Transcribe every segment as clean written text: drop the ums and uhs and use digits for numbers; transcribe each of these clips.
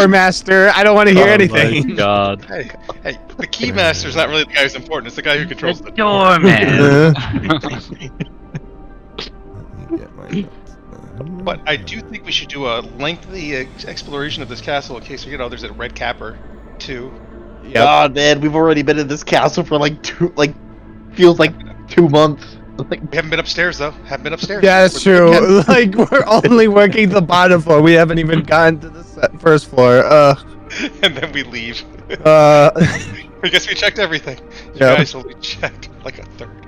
lore master. I don't want to hear anything. My God. Hey, the keymaster's not really the guy who's important. It's the guy who controls the doorman. But I do think we should do a lengthy exploration of this castle in case there's a red capper too. Yep. God, man, we've already been in this castle for feels like 2 months. We haven't been upstairs though. Yeah, that's true. Like we're only working the bottom floor. We haven't even gotten to the first floor. And then we leave. I guess we checked everything. You guys only checked like a third.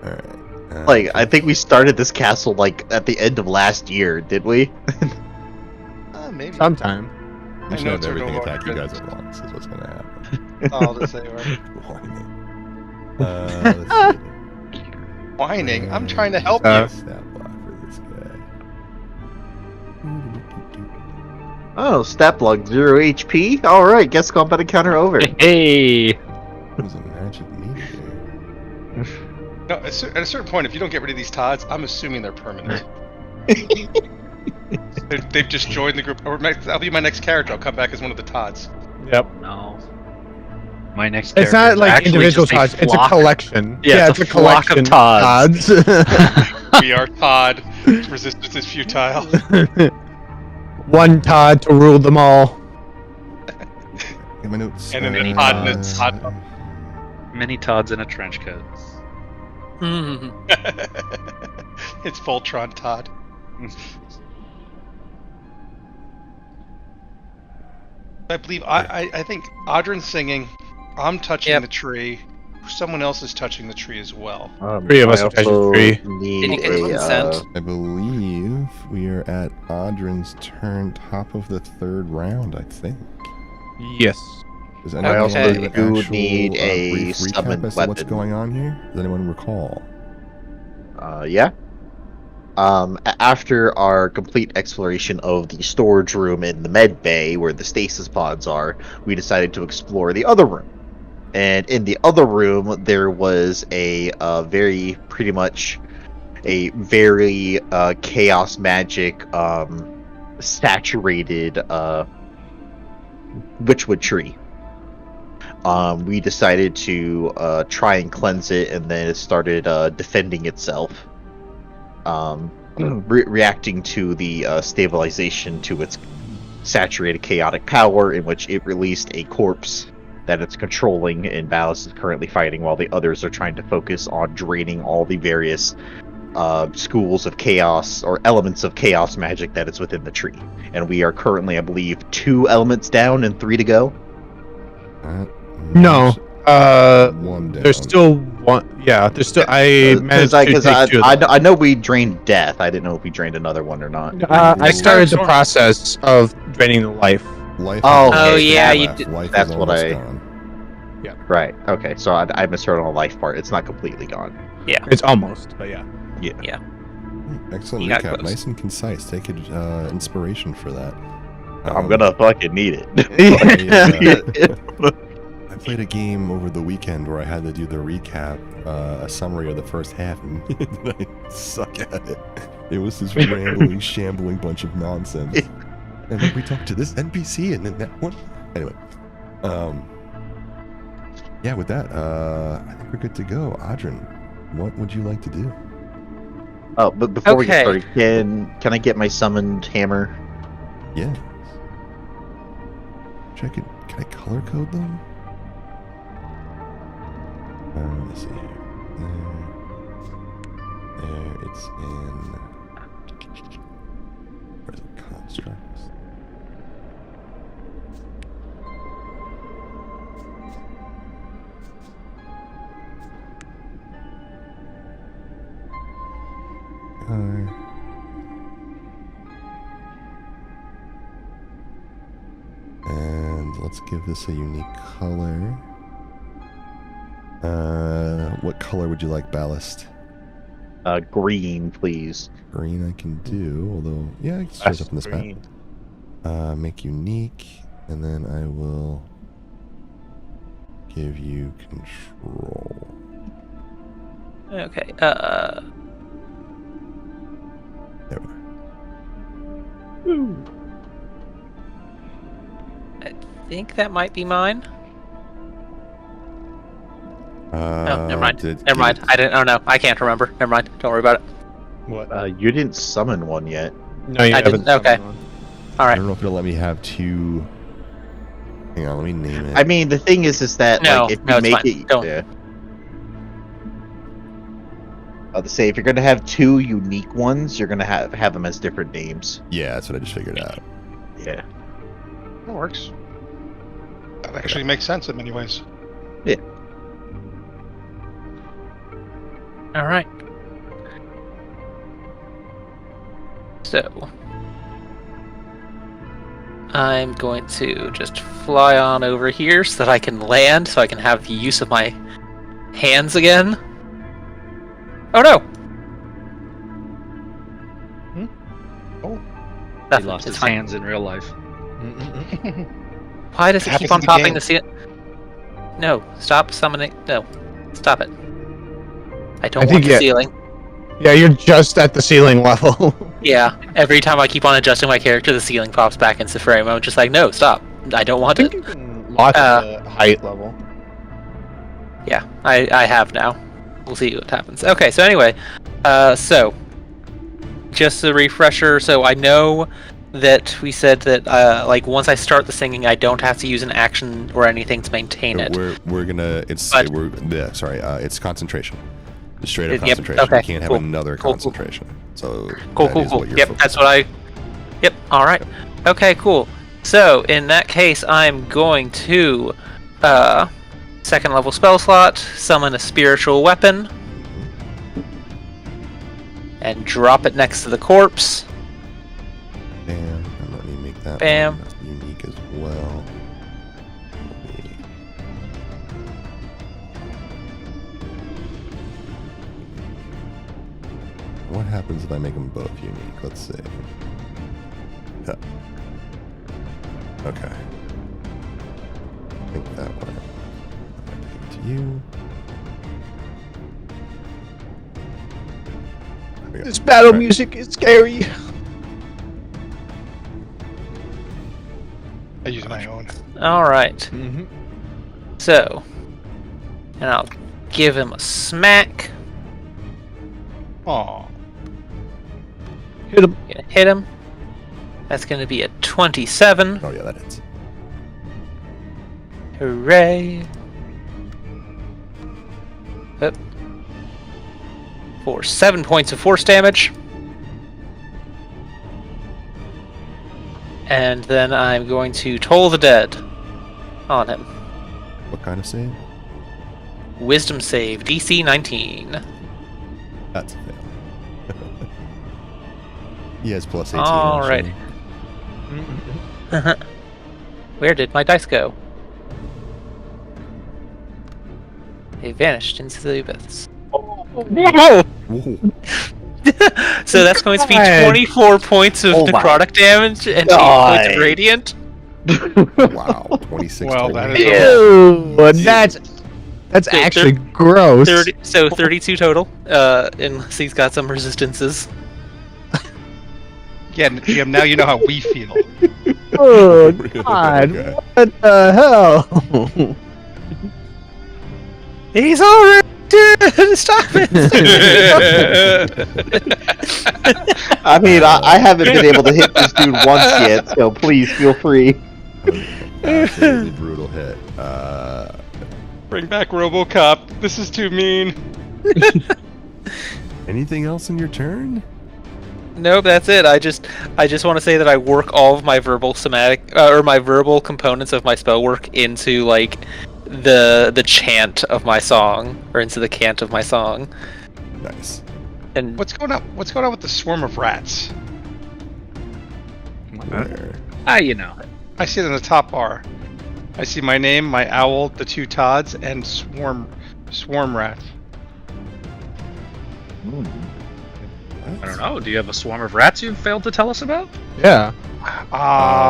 Alright. I think we started this castle at the end of last year, did we? Maybe. Sometime. I know everything attack you guys at once is what's gonna happen. Oh, this they are. Let's see. Whining. I'm trying to help you. Stat block for this guy. Oh, stat block 0 HP. Alright, guess combat encounter over. Hey! That was a magic meter. No, at a certain point, if you don't get rid of these Todds, I'm assuming they're permanent. They've just joined the group. That'll be my next character. I'll come back as one of the Todds. Yep. No. My next It's character not is like actually individual just Todds. It's a collection. Yeah, it's a flock of Todds. We are Todd. Resistance is futile. One Todd to rule them all. Get my notes. And then a Todd and a Todd. Many Todds in a trench coat. It's Voltron Todd. I believe I think Audrin's singing. I'm touching the tree. Someone else is touching the tree as well. 3 of us are touching the tree. Need Did you get consent? I believe we are at Audrin's turn, top of the 3rd round, I think. Yes. Does anyone also want to give an do actual, need a brief summoned recap as to what's weapon. going on here? Does anyone recall? Yeah. After our complete exploration of the storage room in the med bay where the stasis pods are, we decided to explore the other room. And in the other room, there was a very chaos magic saturated witchwood tree. We decided to try and cleanse it, and then it started defending itself. Reacting to the stabilization to its saturated chaotic power, in which it released a corpse that it's controlling, and Ballas is currently fighting while the others are trying to focus on draining all the various schools of chaos or elements of chaos magic that is within the tree. And we are currently, I believe, 2 elements down and 3 to go. No. One down. There's still one. Yeah, there's still. I managed to take 2 of them. I know we drained death. I didn't know if we drained another one or not. I started the process of draining the life. Life Oh, is okay, almost yeah, gone. you did- Life that's is what almost I- gone. Right. Okay. So I misheard on the life part. It's not completely gone. It's almost, but yeah. Excellent You got recap. close. Nice and concise. Take inspiration for that. I'm gonna fucking need it. I played a game over the weekend where I had to do the recap, a summary of the first half, and I suck at it. It was this rambling, shambling bunch of nonsense. And then we talked to this NPC, and then that one. Anyway, yeah. With that, I think we're good to go. Audrin, what would you like to do? Oh, but before we get Okay. started, can I get my summoned hammer? Yeah. Check it. Can I color code them? Let's see here. There, it's in. Where's the constructs? And let's give this a unique color. What color would you like, Ballast? Green, please. Green I can do, although, yeah, it shows up in this Green. map. Make unique, and then I will give you control. Okay. There we go. think that might be mine. No, never mind. did Never mind. Kid- I didn't. Oh no, I can't remember. Never mind. Don't worry about it. What? You didn't summon one yet. No, you I haven't. didn't- okay. summoned one. All I right. don't know if it'll let me have two. Hang on, let me name it. I mean, the thing is that No, like if no, you it's make fine. it, Don't. yeah. To say if you're gonna have two unique ones, you're gonna have them as different names. Yeah, that's what I just figured out. Yeah. That works. That actually makes sense in many ways. All right. So I'm going to just fly on over here so that I can land, so I can have the use of my hands again. Oh no! Oh. He Nothing. lost It's his fine. hands in real life. Why does it Happens keep on in the popping game. the ceiling? No, stop summoning. No, stop it. I don't I want think the yeah. ceiling. Yeah, you're just at the ceiling level. Yeah, every time I keep on adjusting my character, the ceiling pops back into frame. I'm just like, no, stop. I don't want I think it. you can lock the height level. Yeah, I have now. We'll see what happens. Okay, so anyway, so just a refresher. So I know that we said that like once I start the singing, I don't have to use an action or anything to maintain So it. we're gonna. It's But- it's concentration. Just straight up Yep, concentration. okay, You can't have cool, another cool, cool. concentration. So Cool, that cool, is cool. what you're Yep, focused that's on. what I. Yep. All right. Okay, cool. So in that case, I'm going to second level spell slot, summon a spiritual weapon, and drop it next to the corpse. Bam. And let me make that Bam. one unique as well. What happens if I make them both unique? Let's see. Huh. Okay. I think that one. I'll give it to you. There we go. This battle Right. music is scary. I use my own. All right. Mm-hmm. So, and I'll give him a smack. Aw. Hit him. Gonna hit him. That's gonna be a 27. Oh yeah, that hits. Hooray! Up. For 7 points of force damage. And then I'm going to toll the dead on him. What kind of save? Wisdom save, DC 19. That's a fail. He has plus 18. Alrighty. actually. Where did my dice go? They vanished into the abyss. Whoa. So that's going to be God. 24 points of Oh my necrotic damage and 8 God. points of radiant. Wow. 26. Well, total. that is Ew, that's So actually thir- gross. 32 total. Unless he's got some resistances. Yeah, GM, now you know how we feel. Oh Okay. God! What the hell? He's already dead! Stop it! I mean, I haven't been able to hit this dude once yet, so please feel free. Absolutely brutal hit. Bring back RoboCop. This is too mean. Anything else in your turn? Nope, that's it. I just want to say that I work all of my verbal somatic or my verbal components of my spell work into like the chant of my song or into the cant of my song. Nice. And What's going on? What's going on with the swarm of rats? Where? You know. I see it in the top bar. I see my name, my owl, the 2 Todds, and swarm rats. I don't know. Do you have a swarm of rats you failed to tell us about? Yeah.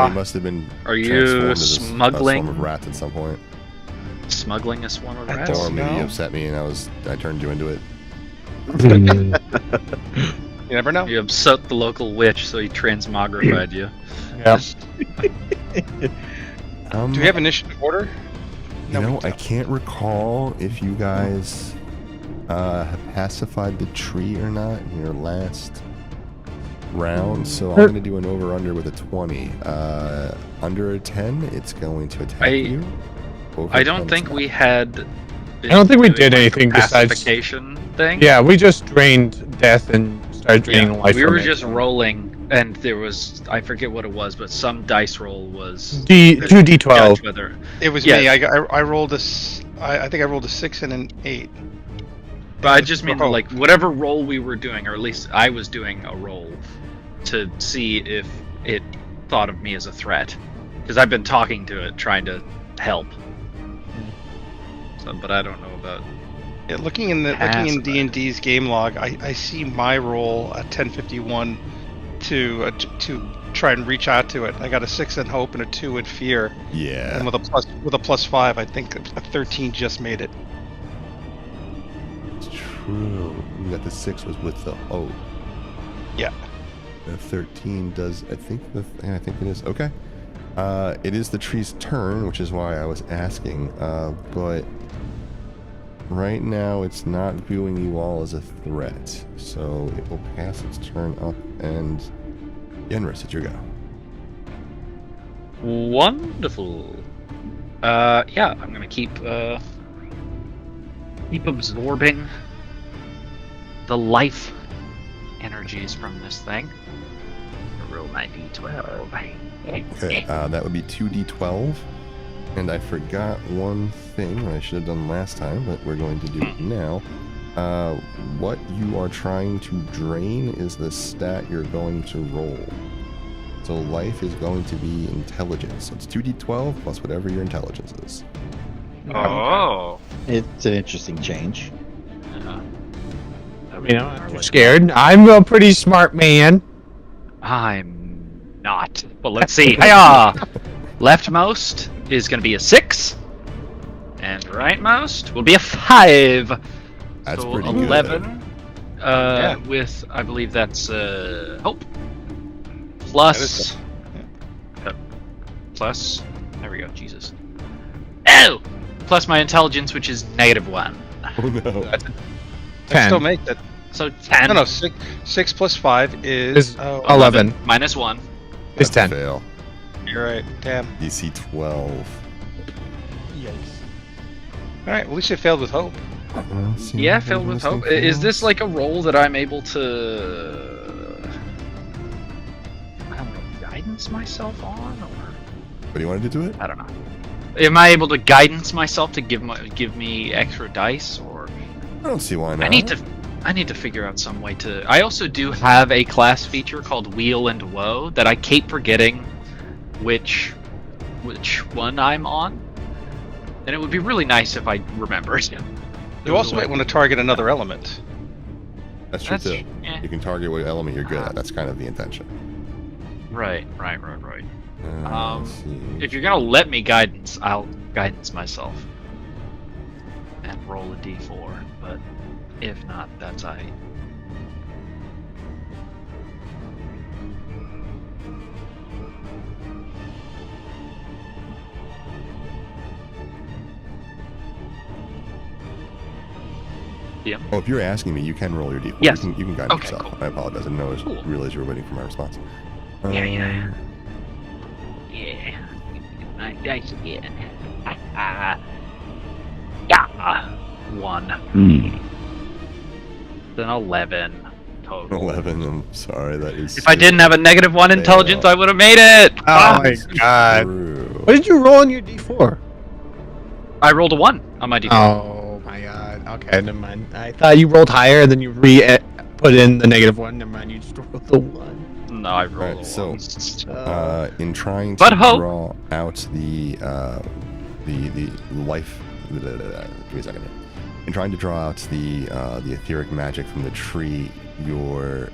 He must have been. Are you transformed into this- smuggling? a swarm of rats at some point, Smuggling a swarm of I rats? don't or maybe know. you upset me and I turned you into it. You never know. You upset the local witch, so he transmogrified you. Yeah. Do we have initiative order? You know, we I don't. can't recall if you guys have pacified the tree or not in your last round, so I'm going to do an over-under with a 20. Under a 10, it's going to attack you. Over I a don't 10, think it's we not. had. I don't think we doing, did like, a anything besides- pacification thing. Yeah, we just drained death and started draining life. we from were it. just rolling, and there was I forget what it was, but some dice roll was 2d12. judge whether It was Yeah. me. I rolled I think I rolled a 6 and an 8. But I just mean Oh. like whatever roll we were doing, or at least I was doing a roll to see if it thought of me as a threat, because I've been talking to it, trying to help. So, but I don't know about. Yeah, looking in D&D's game log, I see my roll at 1051 to try and reach out to it. I got a 6 in hope and a 2 in fear, Yeah. and with a plus 5, I think a 13 just made it. It's true. You got the 6 was with the hope. Yeah. The 13 does. I think it is. Okay. It is the tree's turn, which is why I was asking. But right now, it's not viewing you all as a threat, so it will pass its turn up. And Yenris, it's your go. Wonderful. Yeah, I'm gonna keep absorbing the life energies from this thing. Roll my d12. Okay, that would be 2d12. And I forgot one thing I should have done last time, but we're going to do it now. What you are trying to drain is the stat you're going to roll. So life is going to be intelligence. So it's 2d12 plus whatever your intelligence is. Oh. It's an interesting change. I'm scared. I'm a pretty smart man. I'm not. But let's see. Hiya! Leftmost is going to be a 6, and rightmost will be a 5. That's so pretty 11. good. With I believe that's hope That plus is plus. There we go. Jesus. Oh, plus my intelligence, which is -1. Oh no. I 10. still make that. So 10. No, 6 plus 5 Is is 11. minus 1. It's That's a 10. fail. You're right. Damn. DC 12. Yikes. All right. Well, at least it failed with hope. Yeah, filled with hope. Is this like a roll that I'm able to, I don't know, guidance myself on, or What do you want to do to it? I don't know. Am I able to guidance myself to give me extra dice, or I don't see why not. I need to figure out some way to. I also do have a class feature called Wheel and Woe that I keep forgetting which one I'm on, and it would be really nice if I remembered. You also might want to target another element. That's true That's- too. yeah. You can target what element you're good at. That's kind of the intention. Right. Let's see. If you're gonna let me guidance, I'll guidance myself and roll a d4. But if not, that's I. Oh, if you're asking me, you can roll your d4. Yes. You can guide Okay, yourself. cool. I apologize. I didn't Cool. realize you were waiting for my response. Yeah. My dice again. Yeah. 1. Then 11 total. 11. I'm sorry. That is. If I didn't have a -1 intelligence, Fail. I would have made it. Oh my god. True. What did you roll on your d4? I rolled a 1 on my d4. Oh my god. Okay, never mind. I thought you rolled higher, then you put in the -1. Never mind, you just rolled the 1. No, I rolled Alright, a so- 1. In trying But to hope. draw out the life. Give me a second here. In trying to draw out the etheric magic from the tree, your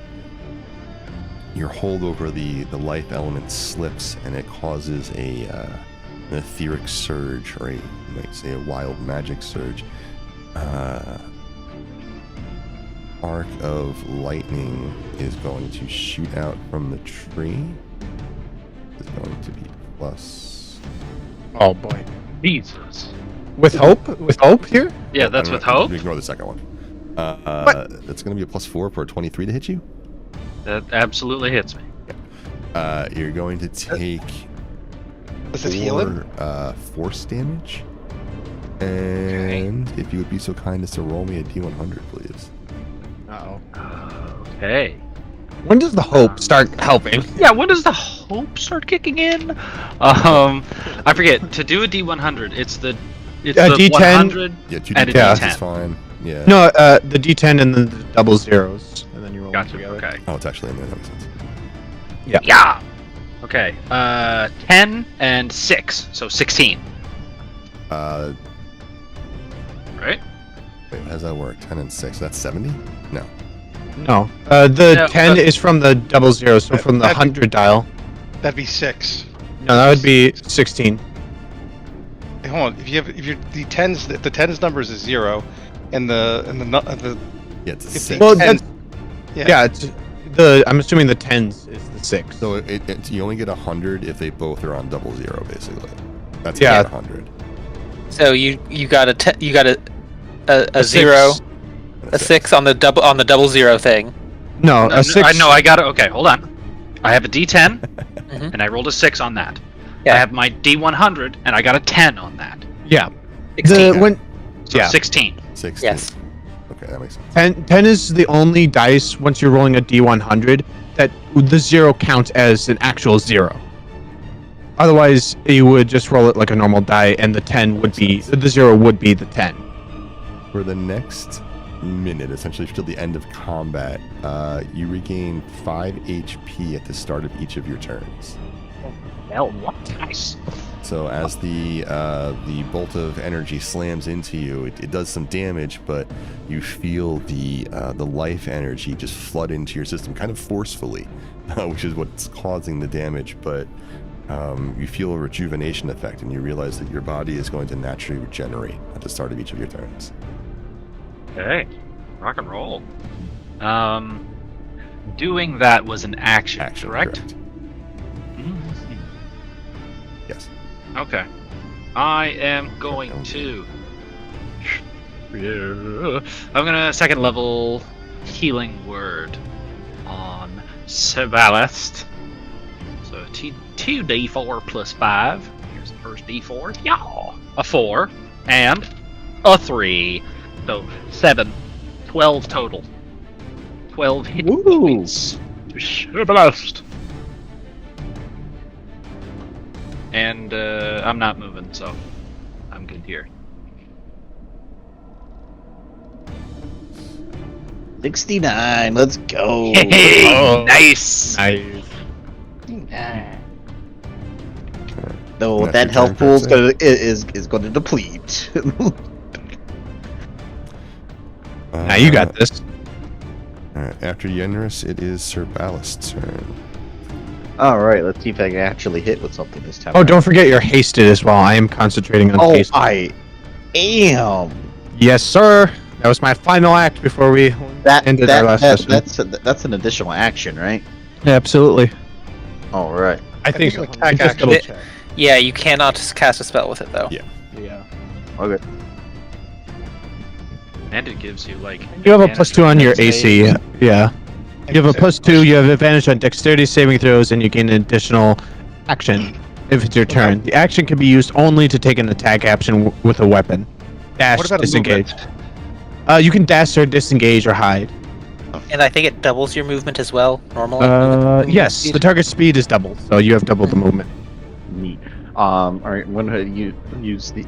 hold over the life element slips, and it causes an etheric surge, or you might say a wild magic surge. Arc of lightning is going to shoot out from the tree. It's going to be plus Oh boy. Jesus. With hope? With hope here? Yeah, that's with hope. Ignore the second one. That's going to be a +4 for a 23 to hit you. That absolutely hits me. You're going to take Does it heal him? force damage. And if you would be so kind as to roll me a D100, please. Uh-oh. Okay. When does the hope start helping? Yeah, when does the hope start kicking in? I forget. To do a D100, it's the D10. 100 Yeah, 2 and a D10 D10. is fine. Yeah. No, the D10 and then the double zeros, and then you roll them Gotcha. together. Okay. Oh, it's actually in there. That makes sense. Yeah. Okay. 10 and 6, so 16. Right? Wait, how does that work? 10 and 6. That's 70? No. No, the No, 10 is from the double zero, so from the 100 dial. That'd be 6. No, that would be 16. Hey, hold on. If the tens numbers is 0, and the Yeah, it's a If the 6. Well, ten- that's, yeah, it's I'm assuming the 10s is the 6. So you only get 100 if they both are on double zero, basically. That's Yeah. 100. So you got a six. 0, a 6 on the double zero thing. No, a 6. I got it. Okay, hold on. I have a D10, Mhm. and I rolled a 6 on that. Yeah. I have my D100, and I got a 10 on that. Yeah. 16. When So Yeah. 16. 16. Yes. Okay, that makes sense. 10 is the only dice once you're rolling a D100 that the 0 counts as an actual 0. Otherwise, you would just roll it like a normal die, and the 0 would be the 10. For the next minute, essentially till the end of combat, you regain 5 HP at the start of each of your turns. Well, what? Nice. So as the bolt of energy slams into you, it does some damage, but you feel the life energy just flood into your system, kind of forcefully, which is what's causing the damage. But you feel a rejuvenation effect, and you realize that your body is going to naturally regenerate at the start of each of your turns. Okay. Rock and roll. Doing that was an action, correct? Yes. Okay. I am going to. I'm gonna second level healing word on Sebalest. So 2d4 plus 5. Here's the first d4. Yeah! A 4 and a 3. So 7. 12 total. 12 hit points to Sebalest. And I'm not moving, so I'm good here. 69. Let's go. Hey, Oh. nice. Nice. Though That's that your health turn, pool Percy. is going to deplete. Now you got this. Alright, after Yenris, it is Sir Ballast's turn. All right, let's see if I can actually hit with something this time. Oh, don't forget you're hasted as well. I am concentrating on Oh, haste. I am. Yes, sir. That was my final act before we ended our last session. That's an additional action, right? Absolutely. All right. I think think so. attack Just action. double check. Yeah, you cannot cast a spell with it though. Yeah. Yeah. Okay. And it gives you like. You have a advantage +2 on your against AC. saves. Yeah. You have a +2. You have advantage on dexterity saving throws, and you gain an additional action if it's your turn. The action can be used only to take an attack action with a weapon. Dash, What about a disengage. movement? You can dash or disengage or hide. And I think it doubles your movement as well, normally. Yes, the target speed is doubled, so you have double the movement. Neat. All right. I'm going to use the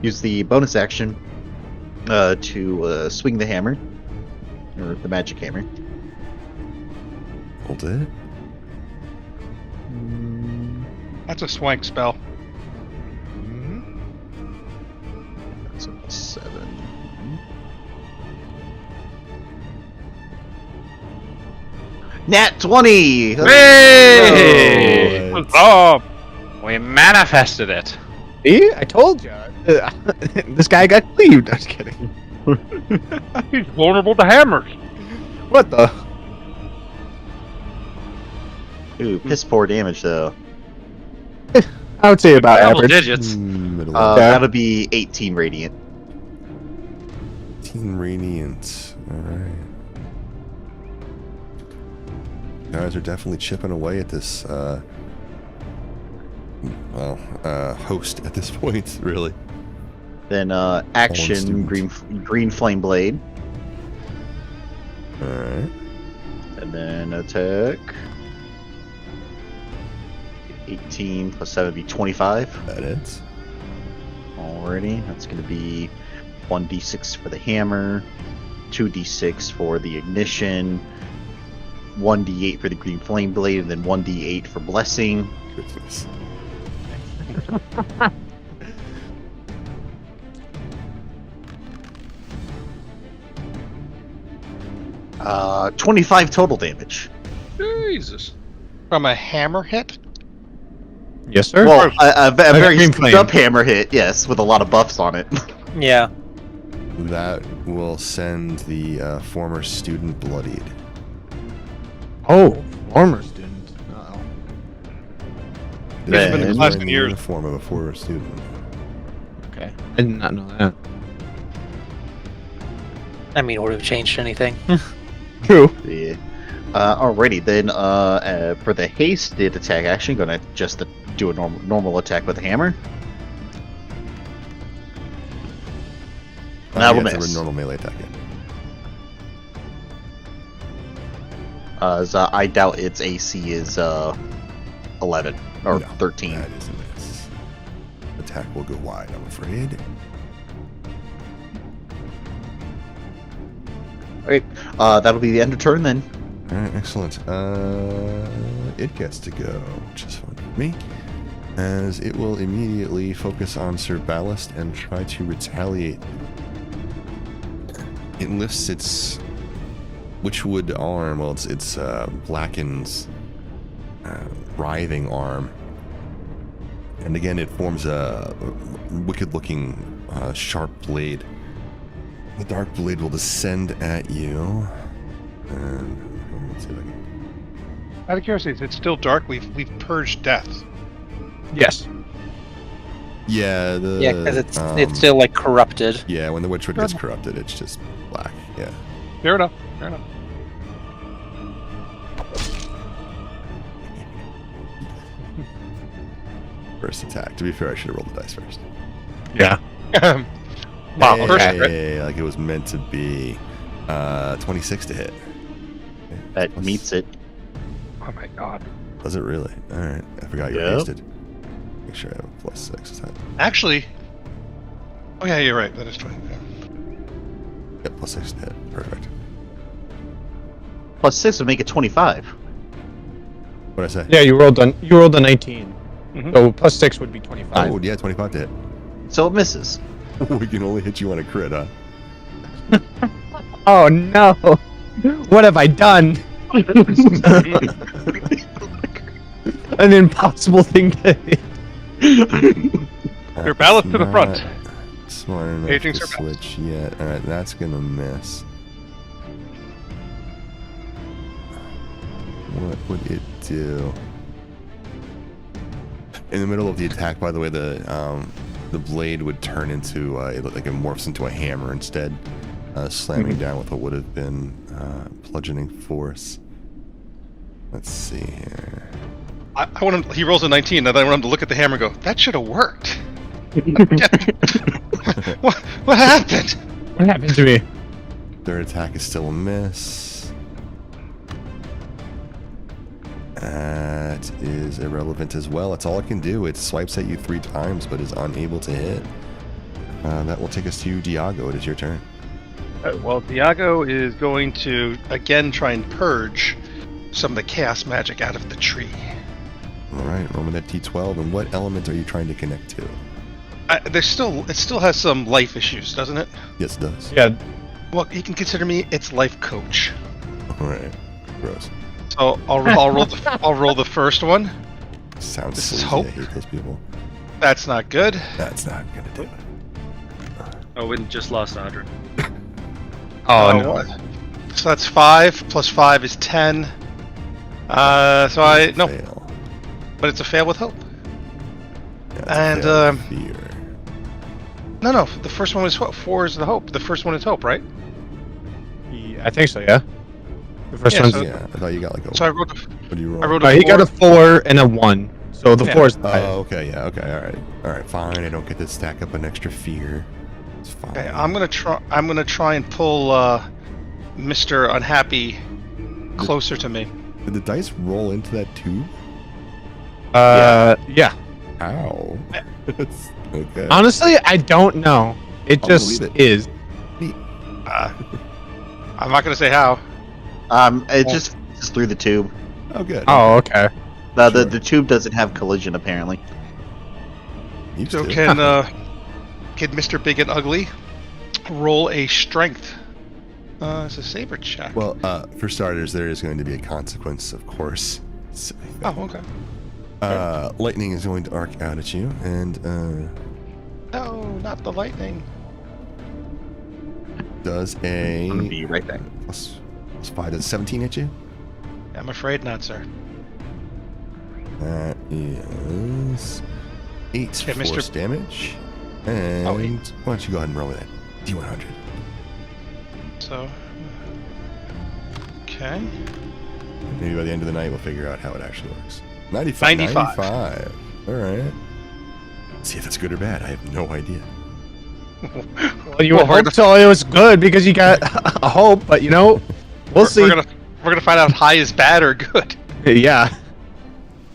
use the bonus action to swing the hammer, or the magic hammer. Hold it. That's a swank spell. So 7. Nat 20. Hey! What? Oh, we manifested it. See, I told you. This guy got cleaved. I'm just kidding. He's vulnerable to hammers. What the? Ooh, piss poor damage though. I would say about Double average. digits. Middle Yeah. That'll be 18 radiant. 18 radiant. Alright. Guys are definitely chipping away at this, host at this point, really. Then action student. green flame blade, Alright. and then attack. 18 plus 7 would be 25. That is. Alrighty, that's going to be 1d6 for the hammer, 2d6 for the ignition, 1d8 for the green flame blade, and then 1d8 for blessing. Goodness. 25 total damage. Jesus. From a hammer hit? Yes, sir. Well, a very green screwed flame. up hammer hit, yes, with a lot of buffs on it. Yeah. That will send the former student bloodied. Oh, former student. Uh-oh. He's been in Then- class in for the years. uniform of a former student. Okay. I did not know that. I mean, would have changed anything. True. Yeah. Alrighty, then for the hasted attack action, gonna just do a normal attack with the hammer. That'll It's a miss. normal melee attack. So I doubt its AC is 11 or No, 13. That is a miss. Attack will go wide, I'm afraid. Okay, that'll be the end of turn then. Alright, excellent. It gets to go, which is fun for me. As it will immediately focus on Sir Ballast and try to retaliate. It lifts its witchwood arm, well, it's Blacken's writhing arm. And again, it forms a wicked-looking sharp blade. The dark blade will descend at you. And let's see if I can. Out of curiosity, it's still dark. We've purged death. Yes. Yeah, Yeah, because it's still like corrupted. Yeah, when the witchwood gets corrupted, it's just black. Yeah. Fair enough. Fair enough. First attack. To be fair, I should have rolled the dice first. Yeah. Wow, Hey. first Hey, like it was meant to be. 26 to hit. Okay, That plus- meets it. Oh my god. Does it really? Alright, I forgot you were Yep. hasted. Make sure I have a +6 attack. Actually. Oh yeah, you're right. That is 20. Yeah. Yep, +6 to hit. Perfect. Plus 6 would make it 25. What'd I say? Yeah, you rolled a 19. Mhm. So plus 6 would be 25. Oh, yeah, 25 to hit. So it misses. We can only hit you on a crit, huh? Oh no! What have I done? An impossible thing to hit. Your ballast to the front. Not Smart enough Aging to Sir Ballast. switch yet. Alright, that's gonna miss. What would it do? In the middle of the attack, by the way, the blade would turn into it morphs into a hammer instead, slamming down with what would have been bludgeoning force. Let's see here. I want him. He rolls a 19, and I want him to look at the hammer and go, "That should have worked." What happened? What happened to me? Third attack is still a miss. That is irrelevant as well. That's all it can do. It swipes at you 3 times, but is unable to hit. That will take us to you, Diago. It is your turn. Well, Diago is going to again try and purge some of the chaos magic out of the tree. All right, roll me that T12. And what element are you trying to connect to? It still has some life issues, doesn't it? Yes, it does. Yeah. Well, you can consider me its life coach. All right, gross. So I'll roll the first one. Sounds This is sleazy. hope. I hate those people. That's not good. That's not gonna do it. Oh, we just lost Audra. Oh no. So that's 5 plus 5 is 10. So I no, Fail. but it's a fail with hope. That's And, a fear. No, the first one was 4 is the hope. The first one is hope, right? Yeah, I think so. Yeah. The first Yeah, one's. so- Yeah, I thought you got like a. So I wrote what do you roll? I wrote He got a 4 and a 1. So the Yeah. 4 is the highest. Oh, okay, yeah, okay, all right, fine. I don't get to stack up an extra fear. It's fine. Okay, I'm gonna try and pull Mr. Unhappy closer to me. Did the dice roll into that tube? Yeah. How? It's- okay. Honestly, I don't know. It I'll just believe it. is. I'm not gonna say how. It just through the tube. Oh, good. Oh, okay. The Sure. the tube doesn't have collision apparently. Used So to. can Mr. Big and Ugly roll a strength? It's a saber check. Well, for starters, there is going to be a consequence, of course. Silly thing. Oh, okay. Lightning is going to arc out at you, and No, not the lightning. does I'm gonna a be right back. plus 5, does 17 hit you? I'm afraid not, sir. That is 8 Okay, Mr. force damage. And Oh, 8. why don't you go ahead and roll with that? D100. So, okay. Maybe by the end of the night, we'll figure out how it actually works. 95. 95. All right. See if that's good or bad. I have no idea. Well, you Well, would hope so. It was good because you got a hope, but we'll see. We're gonna find out high is bad or good. Yeah.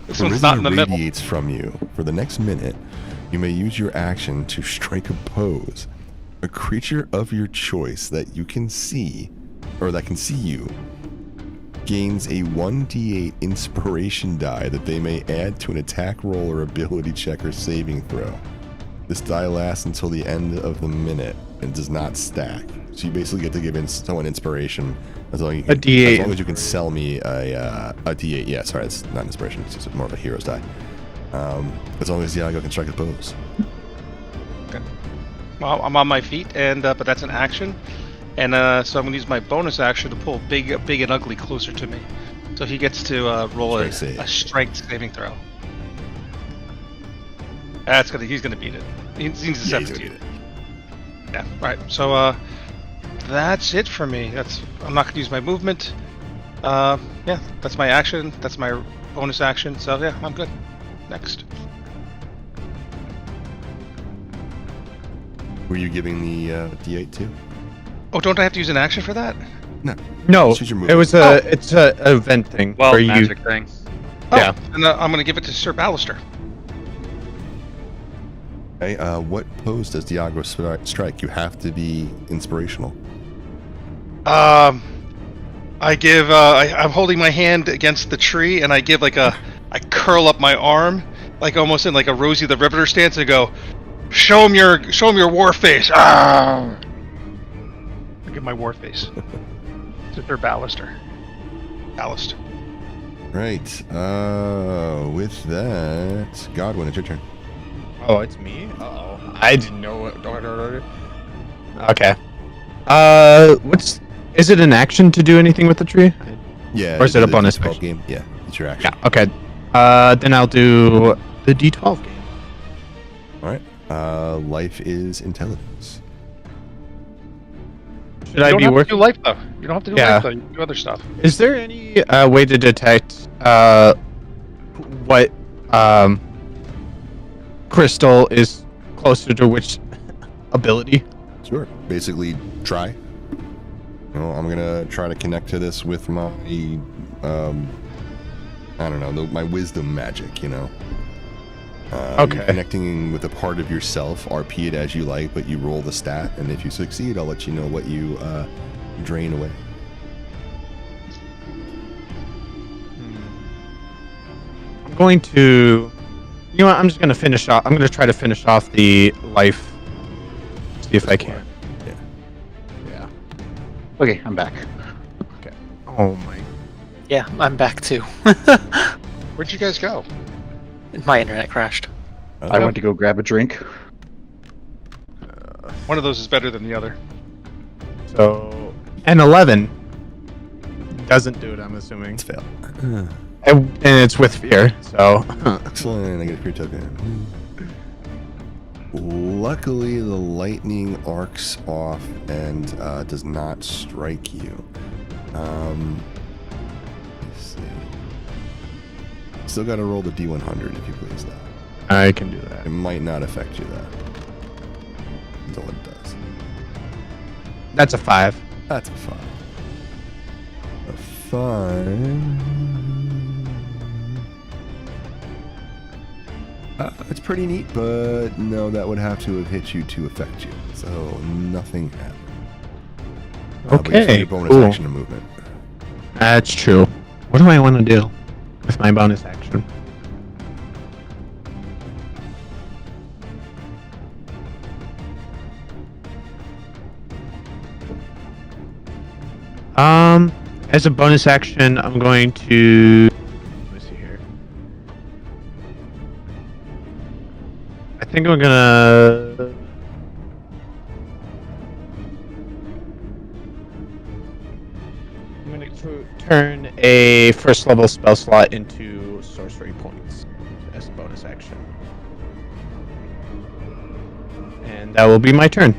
This one's not in the Charisma middle. radiates from you. For the next minute, you may use your action to strike a pose. A creature of your choice that you can see, or that can see you, gains a 1d8 inspiration die that they may add to an attack roll or ability check or saving throw. This die lasts until the end of the minute and does not stack. So you basically get to give someone inspiration as long as you can, A D8. as long as you can sell me a D8. Yeah, sorry, it's not inspiration. It's just more of a hero's die. As long as Iago can strike a pose. Well, I'm on my feet, and but that's an action, and so I'm gonna use my bonus action to pull Big and Ugly closer to me, so he gets to roll a strength saving throw. He's gonna beat it. He's a Yeah, he's 17. gonna get it. Yeah, right. So that's it for me. I'm not gonna use my movement. Yeah, that's my action. That's my bonus action. So yeah, I'm good. Next. Were you giving the D8 too? Oh, don't I have to use an action for that? No, Just use your it was it's a event thing Well, where magic thing. Oh, Yeah. And I'm gonna give it to Sir Ballister. Okay, what pose does Diago strike? You have to be inspirational. I give. I'm holding my hand against the tree, and I give I curl up my arm, like almost in like a Rosie the Riveter stance, and go, "Show him your war face." I give my war face to Sir Ballister. Ballast. Right. With that, Godwin, it's your turn. Oh, it's me? Uh-oh. I didn't know what... Okay. Is it an action to do anything with the tree? Yeah. Or is it a bonus D12 action? game? Yeah, it's your action. Yeah, okay. Then I'll do the D12 game. All right. Life is intelligence. Should I be You working? don't have to do life though. You don't have to do Yeah. life though. You can do other stuff. Is there any way to detect what crystal is closer to which ability? Sure. Basically, try. I'm gonna try to connect to this with my, I don't know, my wisdom magic. Okay. You're connecting with a part of yourself. RP it as you like, but you roll the stat, and if you succeed, I'll let you know what you drain away. I'm going to... You know what? I'm just going to finish off... I'm going to try to finish off the life. See if I can. Yeah. Yeah. Okay, I'm back. Okay. Oh my... Yeah, I'm back too. Where'd you guys go? My internet crashed. I went to go grab a drink. One of those is better than the other. So... An 11 doesn't do it, I'm assuming. It's fail. And it's with fear, so... Excellent. I get a fear token. Luckily, the lightning arcs off and does not strike you. Let's see. Still got to roll the D100 if you please, though. I can do that. It might not affect you, though. Until it does. That's a 5. That's a 5. A 5. It's pretty neat, but no, that would have to have hit you to affect you. So nothing happened. But you still Okay, get bonus cool. action and movement. That's true. What do I want to do with my bonus action? As a bonus action, I'm going to. Let me see here. I think I'm gonna. I'm gonna turn a first level spell slot into sorcery points as a bonus action, and that will be my turn.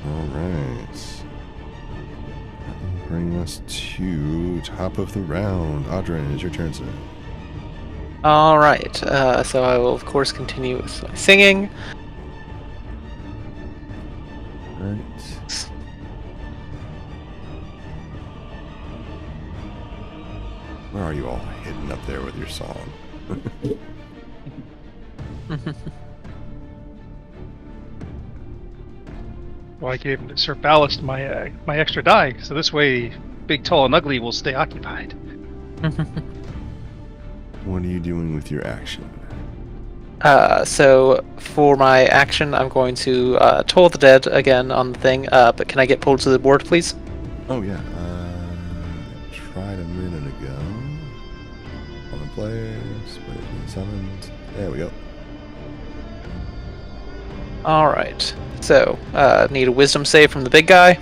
All right. That will bring us to top of the round. Audrin, it's your turn, sir. All right. So I will, of course, continue with my singing. All right. Where are you all hidden up there with your song? Well, I gave Sir Ballast my my extra die, so this way, Big, Tall, and Ugly will stay occupied. What are you doing with your action? So for my action, I'm going to Toll the Dead again on the thing. But can I get pulled to the board, please? Oh, yeah. Tried a minute ago. On the players, but it's been summoned. There we go. All right. So need a Wisdom save from the big guy.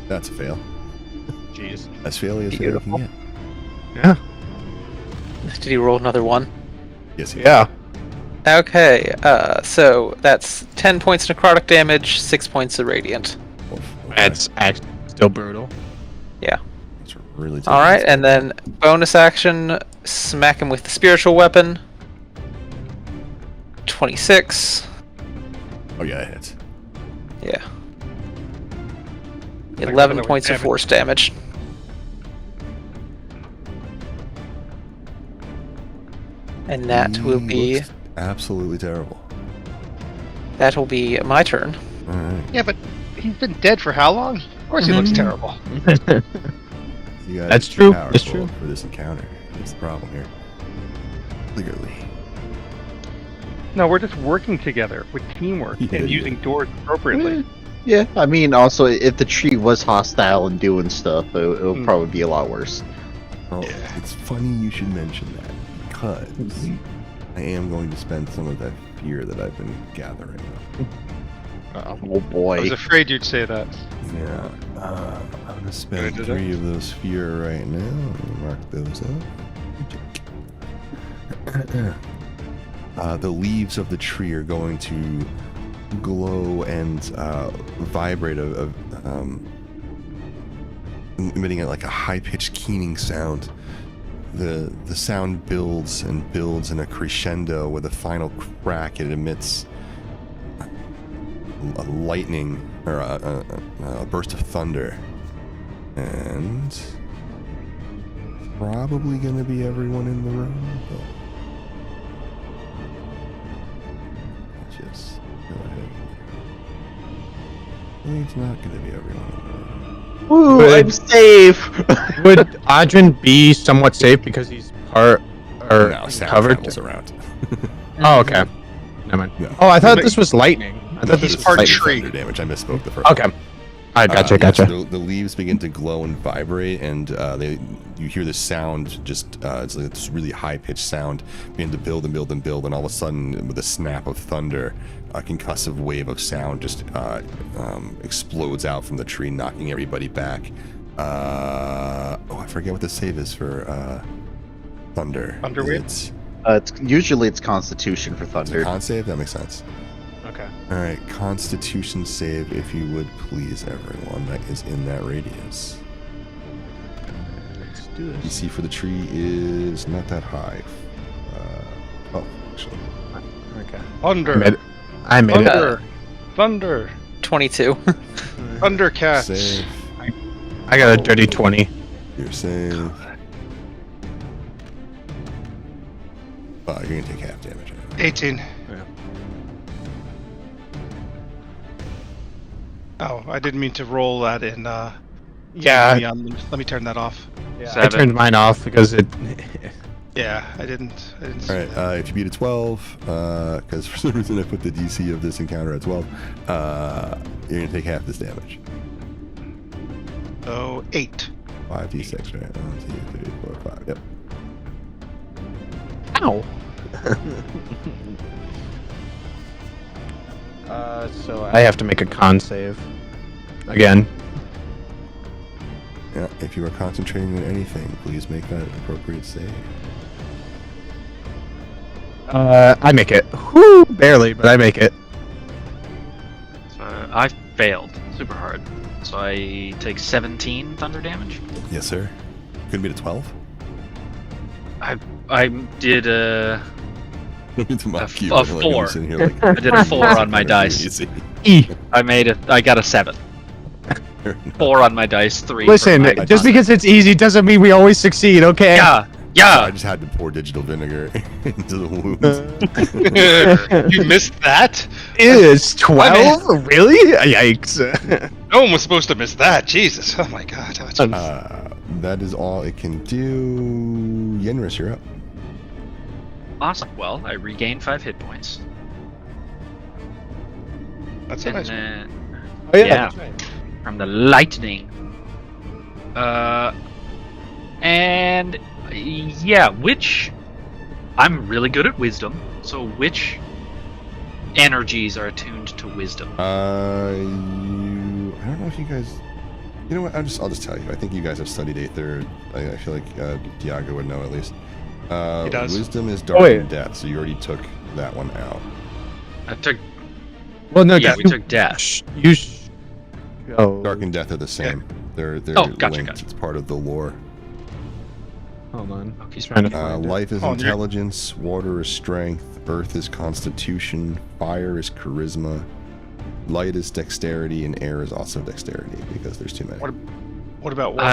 That's a fail. Jeez. As failure as fail can get. Yeah. Did he roll another one? Yes, he Yeah. Okay. So that's 10 points necrotic damage, 6 points of radiant. did. Okay. That's actually still brutal. Yeah. That's really All right, and then bonus action, smack him with the spiritual weapon. 26. Oh, yeah, it hits. Yeah. got 11 another points of damage. force damage. And that will be Looks absolutely terrible. my turn. All right. Yeah, but he's been dead for how long? Of course he looks terrible. You guys That's are true. powerful That's true. for this encounter. That's the problem here. Clearly. No, we're just working together with teamwork Yeah, and yeah. using doors appropriately. Yeah, I mean, also, if the tree was hostile and doing stuff, it'll probably be a lot worse. Well, it's funny you should mention that because I am going to spend some of that fear that I've been gathering up. Oh boy. I was afraid you'd say that. Yeah, I'm gonna spend Gonna do 3 of those fear right now. Let me mark those up. The leaves of the tree are going to glow and vibrate, emitting like a high-pitched keening sound. The sound builds and builds in a crescendo. With a final crack, it emits a lightning or a burst of thunder, and probably going to be everyone in the room. But just go ahead. It's not going to be everyone in the room. Woo, Would- I'm safe! Would Audrin be somewhat safe because he's part or No, sound covered? travels around. Oh, okay. Never mind. No. Oh, I thought this was lightning. I thought He's this was part lightning. tree. Thunder damage. I misspoke the first time. Okay. All right, gotcha, Yes, gotcha. the leaves begin to glow and vibrate, and you hear this sound. Just it's like this really high pitched sound begin to build and build and build, and all of a sudden, with a snap of thunder, a concussive wave of sound just explodes out from the tree, knocking everybody back. I forget what the save is for thunder. Thunder wave? It's It's Constitution for It's a thunder. con save? That makes sense. Okay. Alright, Constitution save, if you would please, everyone that is in that radius. Let's do this. DC for the tree is not that high. Actually. Okay. Thunder. I made it. Thunder. Thunder. 22. Thundercats. Save. I got a dirty 20. Your save. You're gonna take half damage. 18. Oh, I didn't mean to roll that in. Yeah. Let me turn that off. I 7. turned mine off because it. Yeah, I didn't see Alright, that. if you beat a 12, because for some reason I put the DC of this encounter at 12, you're gonna take half this damage. So 8. 5d6, right? 1, 2, 3, 4, 5. Yep. Ow! So I have to make a con save. Again. Yeah, if you are concentrating on anything, please make that appropriate save. I make it. Whoo! Barely, but I make it. So I failed super hard. So I take 17 thunder damage. Yes, sir. Couldn't beat a 12? I did a To mock you, a like, I'm 4. sitting here like, I did a 4 on my dice. easy. E. I got a 7. 4 on my dice. 3. Listen, for my just because it's easy doesn't mean we always succeed, okay? Yeah. I just had to pour digital vinegar into the wounds. You missed that? Is 12? Really? Yikes. No one was supposed to miss that. Jesus. Oh my god. Oh, jeez. That is all it can do. Yenris, you're up. Awesome. Well, I regained 5 hit points. That's a And nice one. then Oh, yeah. Yeah. That's right. from the lightning. And yeah, which I'm really good at wisdom. So which energies are attuned to wisdom? I don't know if you guys. You know what? I'll just tell you. I think you guys have studied Aether. I feel like Diago would know at least. He does. Wisdom is dark wait. and death, so you already took that one out. I took. Well, no, Yeah, just we took death. Oh, Dark and death are the same. They're Oh, gotcha, linked. gotcha. It's part of the lore. hold on. Okay, He's trying to Uh, find it. life is Oh, and you're- intelligence, water is strength, earth is constitution, fire is charisma, light is dexterity, and air is also dexterity because there's too many. What about water?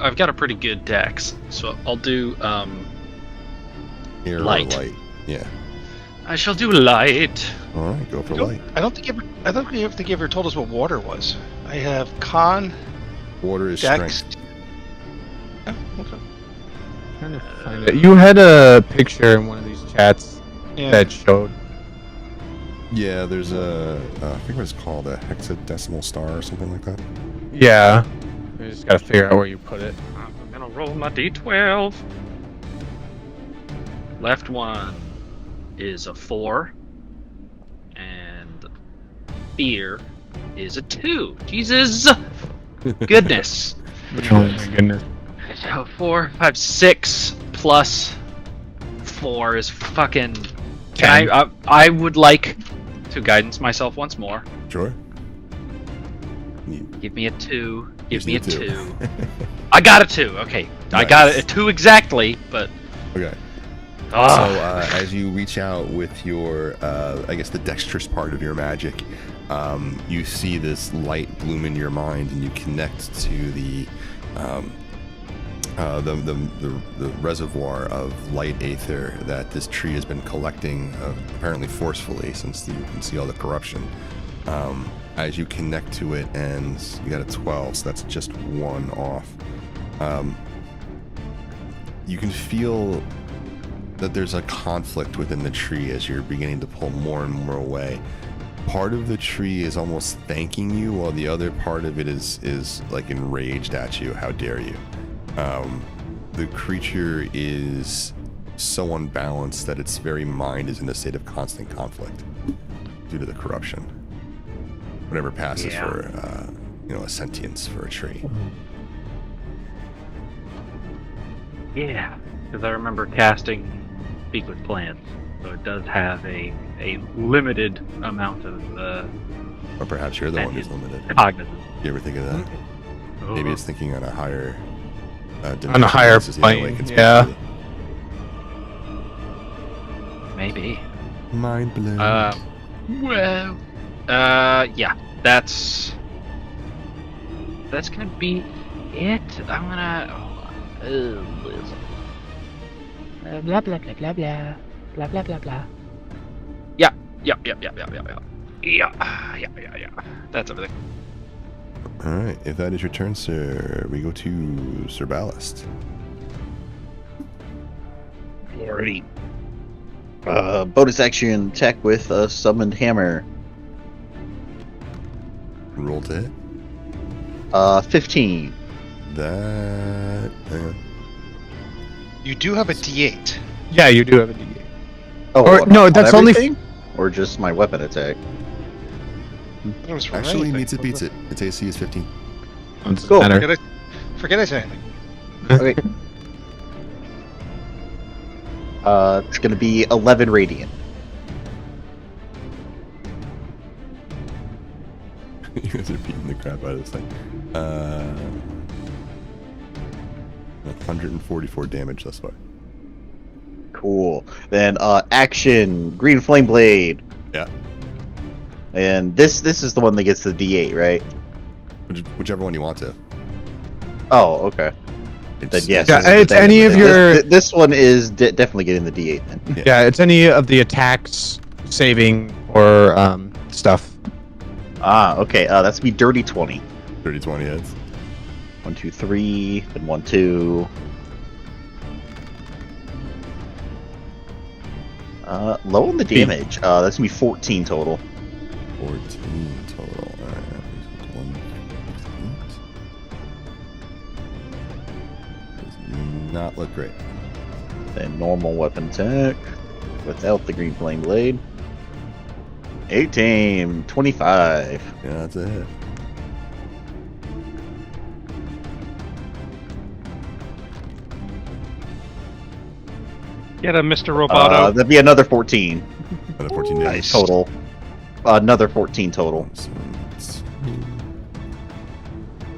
I've got a pretty good dex, so I'll do Air light. or light. Yeah. I shall do light. All right, go for I don't- light. I don't think you ever told us what water was. I have con, Water is dex. strength. Oh, okay. Trying to find it. You had a picture in one of these chats Yeah. that showed. Yeah, there's I think what it's called, a hexadecimal star or something like that. Yeah. I just gotta figure out where you put it. I'm gonna roll my d12. Left one is a 4, and fear is a 2. Jesus, goodness. Oh my goodness. So 4, 5, 6 plus 4 is fucking. Can 10. I would like to guidance myself once more. Sure. Give me a 2. Give Just me a need 2. I got a 2. Okay, I got Nice. a 2 exactly, but. Okay. Ah. So as you reach out with your, I guess the dexterous part of your magic, you see this light bloom in your mind, and you connect to the reservoir of light aether that this tree has been collecting, apparently forcefully, since you can see all the corruption. As you connect to it, and you got a 12, so that's just 1 off. You can feel that there's a conflict within the tree as you're beginning to pull more and more away. Part of the tree is almost thanking you, while the other part of it is like enraged at you. How dare you? The creature is so unbalanced that its very mind is in a state of constant conflict due to the corruption. Whatever passes Yeah. for a sentience for a tree. Yeah. Because I remember casting Speak with Plants, so it does have a limited amount of Or perhaps you're the one who's limited. cognizance. You ever think of that? Maybe it's thinking on a higher On a higher plane, yeah. Maybe. Mind blown. Well, yeah, that's gonna be it. I'm gonna blah blah blah blah blah blah blah blah blah. Yeah. That's everything. All right. If that is your turn, sir, we go to Sir Ballast. Alrighty. Bonus action attack with a summoned hammer. Roll to hit. 15. That. You do have a D8. Yeah, you do have a D8. Oh, Or- no, on that's only- everything? Or just my weapon attack? That was for Actually, anything. meets it, beats it. Its AC is 15. Doesn't Cool. matter. Forget I said anything. Okay. It's gonna be 11 radiant. You guys are beating the crap out of this thing. 144 damage thus far. Cool. Then action green flame blade. Yeah. And this is the one that gets the D8, right? Whichever one you want to. Oh, okay. Then It's, yes. Yeah, this is it's the- any of your- This one is definitely getting the D8 then. Yeah, it's any of the attacks, saving, or stuff. Ah, okay. That's gonna be dirty 20. 30-20 hits. 1, 2, 3, then 1, 2. Low on the damage. That's gonna be 14 total. 14 total. Alright. 1, not look great. Then normal weapon attack without the green flame blade. 18, 25. Yeah, that's a hit. Get a Mr. Roboto. That'd be another 14 Another 14 damage. Nice. total. Another 14 total. So let's-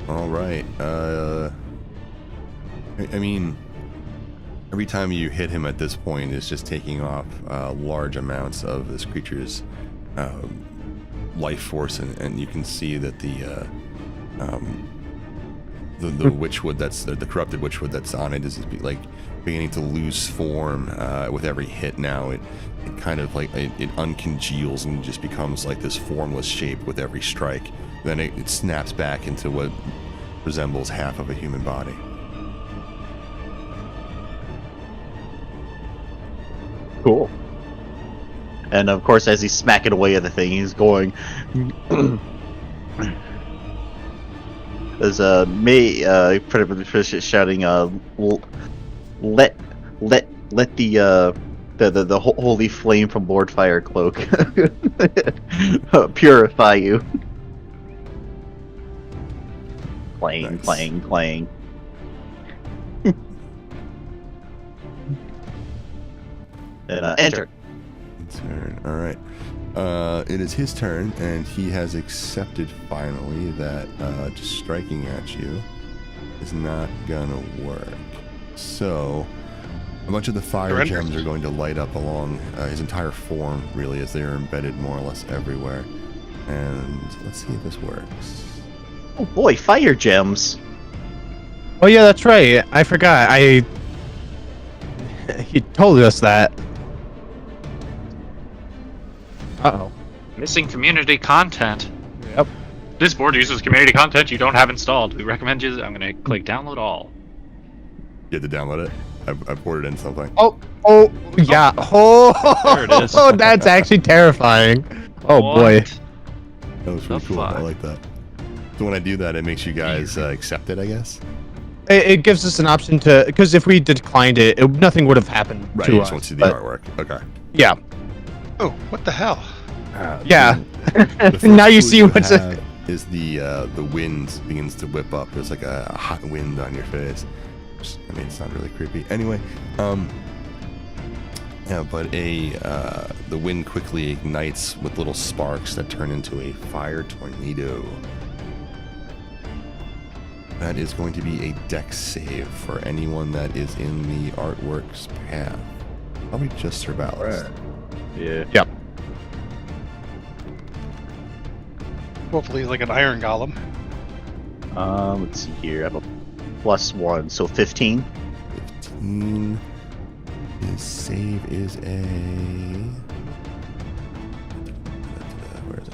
All right. I mean, every time you hit him at this point, it's just taking off large amounts of this creature's life force, and you can see that the witchwood that's the corrupted witchwood that's on it is beginning to lose form with every hit. Now it kind of it uncongeals and just becomes like this formless shape with every strike. Then it snaps back into what resembles half of a human body. Cool. And of course, as he's smacking away at the thing, he's going. There's pretty much shouting, let the holy flame from Lord Firecloak purify you. Clang, Nice. clang, clang. And enter. Turn. All right. It is his turn, and he has accepted finally that just striking at you is not gonna work. So, a bunch of the fire Surrender. gems are going to light up along his entire form, really, as they are embedded more or less everywhere. And let's see if this works. Oh boy, fire gems. Oh yeah, that's right. I forgot. He told us that. Uh-oh. Missing community content. Yep. This board uses community content you don't have installed. We recommend you. I'm gonna click download all. You had to download it. I've poured it in something. Oh, yeah. Oh, There it is. oh, that's actually terrifying. Oh boy. What? That was pretty The cool. I fuck? like that. So when I do that, it makes you guys accept it, I guess. It gives us an option to, because if we declined it, nothing would have happened Right. to You us. just want to see the but- artwork. Okay. Yeah. Oh, what the hell? Yeah. The first Now you clue see what's have is the wind begins to whip up. There's like a hot wind on your face, Oops, I made it sound really creepy. Anyway, yeah, but the wind quickly ignites with little sparks that turn into a fire tornado. That is going to be a dex save for anyone that is in the artwork's path. Probably just Sir Ballast. Yeah. Yep. Hopefully, like an iron golem. Let's see here. I have a +1, so 15. 15. His save is a... Where is it?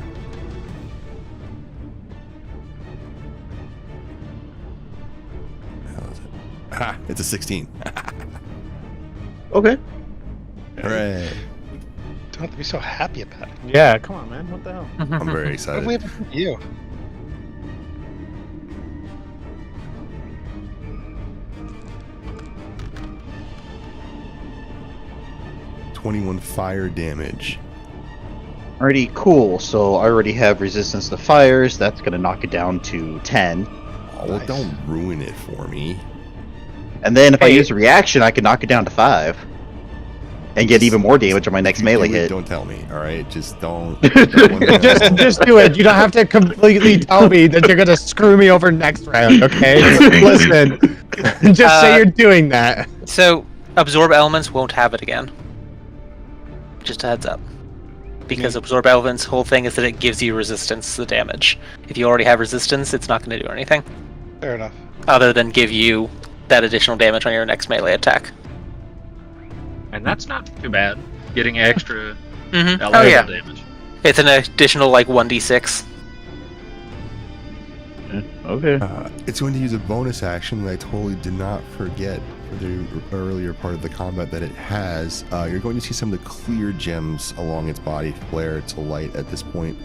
How is it? Ha! It's a 16. Okay. Hooray! Don't have to be so happy about it. Yeah, come on, man. What the hell? I'm very What excited. do we have for you? $21 fire damage. Alrighty, cool. So I already have resistance to fires. That's gonna knock it down to 10. Oh, well, Nice. don't ruin it for me. And then if I Hey. use a reaction, I can knock it down to 5. And get even more damage on my next If you melee do it, hit. Don't tell me, alright? Just don't. Just do it. You don't have to completely tell me that you're gonna screw me over next round, okay? Listen, just say you're doing that. So, absorb elements won't have it again. Just a heads up. Because absorb elements' whole thing is that it gives you resistance to the damage. If you already have resistance, it's not going to do anything. Fair enough. Other than give you that additional damage on your next melee attack. And that's not too bad. Getting extra Mm-hmm. Oh elemental yeah. damage. It's an additional, like, 1d6. Okay. It's going to use a bonus action that I totally did not forget for the earlier part of the combat that it has. You're going to see some of the clear gems along its body flare to light at this point.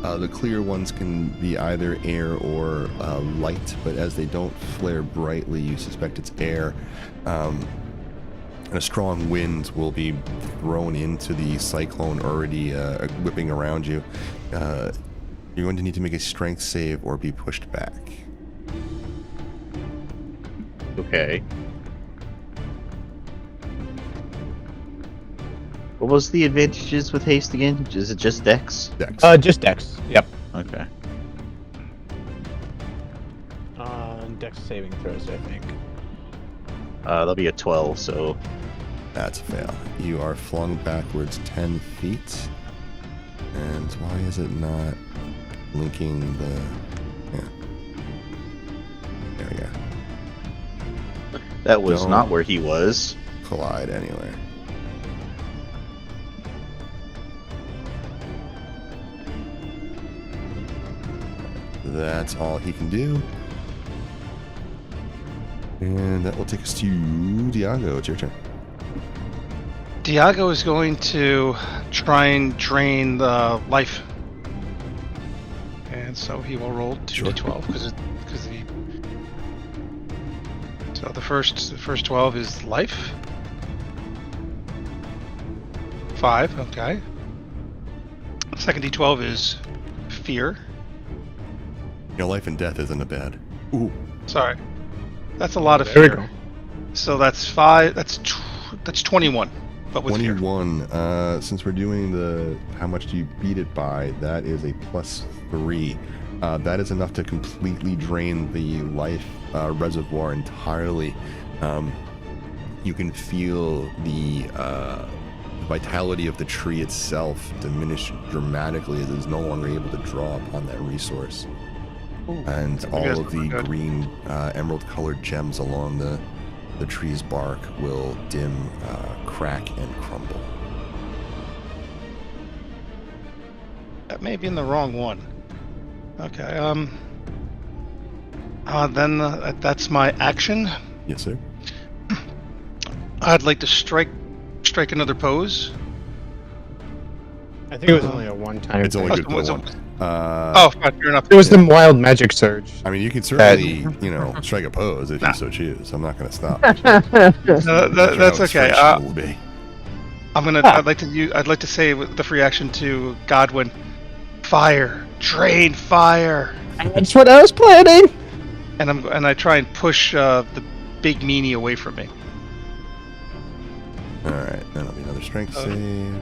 The clear ones can be either air or light, but as they don't flare brightly, you suspect it's air. And a strong wind will be thrown into the cyclone already whipping around you. You're going to need to make a strength save or be pushed back. Okay. What was the advantages with haste again? Is it just dex? Dex. Just Dex. Yep. Okay. Dex saving throws, I think. That'll be a 12, so... That's a fail. You are flung backwards 10 feet. And why is it not linking the... Yeah. There we go. That was Don't- not where he was. Collide anywhere. That's all he can do. And that will take us to Diago. It's your turn. Diago is going to try and drain the life. And so he will roll 2d12 because he. So the first 12 is life. 5, okay. Second d12 is fear. Your life and death isn't a bad. Ooh. Sorry. That's a lot of There we fear. go. So that's 5, that's 21, but with fear. 21. Since we're doing the how much do you beat it by, that is a +3. That is enough to completely drain the life reservoir entirely. You can feel the vitality of the tree itself diminish dramatically as it is no longer able to draw upon that resource. And You all guys of the look good. green emerald colored gems along the tree's bark will dim, crack, and crumble. That may be in the wrong one. Okay, then that's my action. Yes, sir. I'd like to strike another pose. I think it was only a one-time. It's only thing. good for what's one. Oh, fair enough. It was the wild magic surge. I mean, you can certainly, strike a pose if you so choose. I'm not going to stop. That's okay. Will be. I'd like to say with the free action to Godwin, fire, drain fire, That's what I was planning. and I try and push the big meanie away from me. Alright, that'll be another strength save.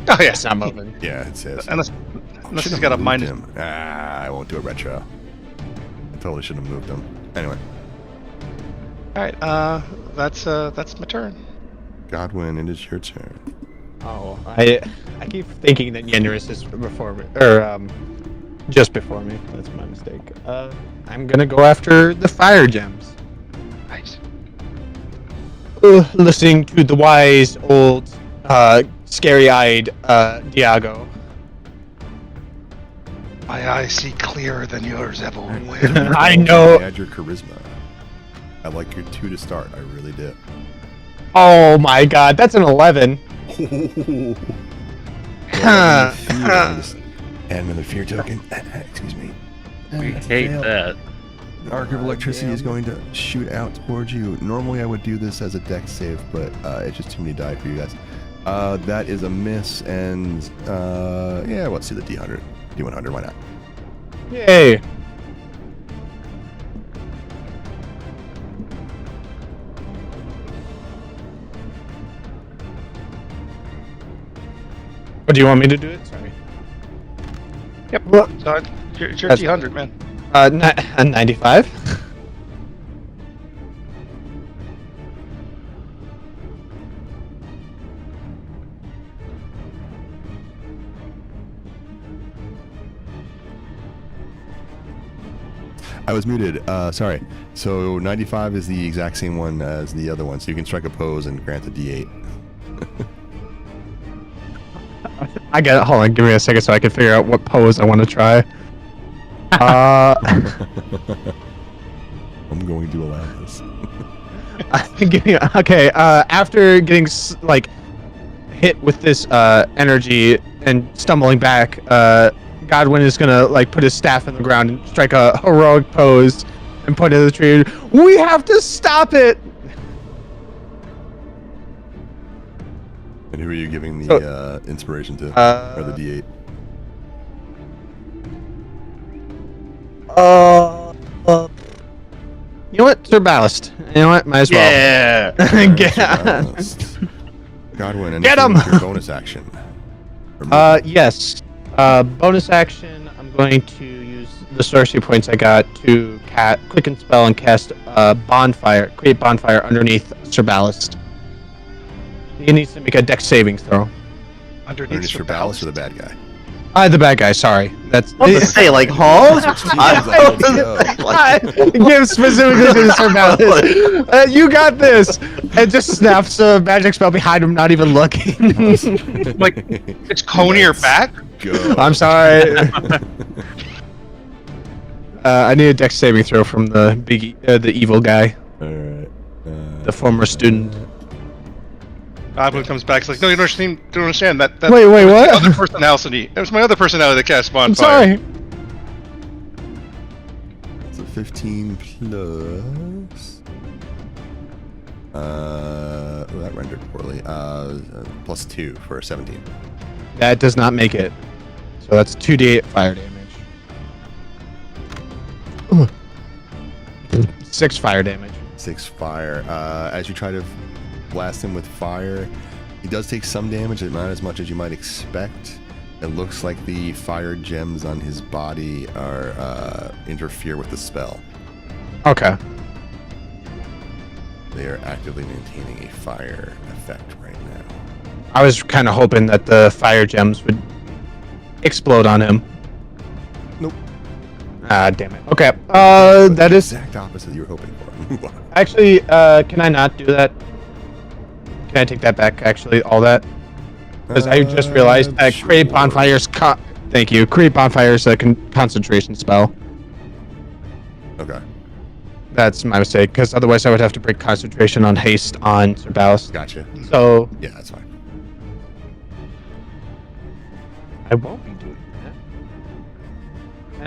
Oh yeah, It's not moving. Yeah, it says. unless he's Should've got a moved minus. him. I won't do a retro. I totally should have moved him. Anyway, All right, that's my turn. Godwin, it is your turn. Oh, I keep thinking that Yenris is before me, or just before me. That's my mistake. I'm gonna go after the fire gems. Nice. Listening to the wise old, scary-eyed Diago. My eyes see clearer than yours ever will. I know. Add your charisma. I like your 2 to start. I really do. Oh my God, that's an 11. Add another fear token. Excuse me. We hate that. An arc of electricity is going to shoot out towards you. Normally I would do this as a dex save, but it's just too many die for you guys. That is a miss, and yeah, let's see the D100. D100, why not? Yay. Or do you want me to do it? Sorry. Yep. Well, So it's your That's- T100, man. 95. I was muted. Sorry. So 95 is the exact same one as the other one, so you can strike a pose and grant a D8. I get it. Hold on, give me a second so I can figure out what pose I want to try. I'm going to allow this. Okay, after getting hit with this energy and stumbling back, Godwin is gonna put his staff in the ground and strike a heroic pose and point at the tree. We have to stop it. And who are you giving the inspiration to? Or the D8? You know what? Sir Ballast. You know what? Might as well. Yeah. Godwin, and Get him! your bonus action. Or Yes. Bonus action. I'm going to use the sorcery points I got to click and spell and cast bonfire. Create bonfire underneath Sir Ballast. He needs to make a dex saving throw. Underneath your ballast or the bad guy? The bad guy. Sorry. That's. I was gonna say, like, Halls? I give specifically to Sir Ballast. You got this. And just snaps a magic spell behind him, not even looking. Like, it's Coney or back? Go. I'm sorry. I need a dex saving throw from the the evil guy, Alright. the former student. Goblin comes back. It's like, no, you don't understand. That Wait, my what? other personality. It was my other personality that cast I'm bonfire. sorry. So 15 plus. That rendered poorly. Plus 2 for 17. That does not make it. So that's 2d8 fire damage. 6 fire damage. 6 fire. As you try to blast him with fire, he does take some damage, but not as much as you might expect. It looks like the fire gems on his body are interfere with the spell. Okay. They are actively maintaining a fire effect right now. I was kind of hoping that the fire gems would explode on him. Nope. Damn it. Okay. That is exact opposite you were hoping for. actually. Can I not do that? Can I take that back? Actually, all that. Because I just realized that create bonfires. Thank you. Create bonfires a concentration spell. Okay. That's my mistake. Because otherwise, I would have to break concentration on haste on Sir Baus. Gotcha. So Yeah, that's fine. I won't be doing that.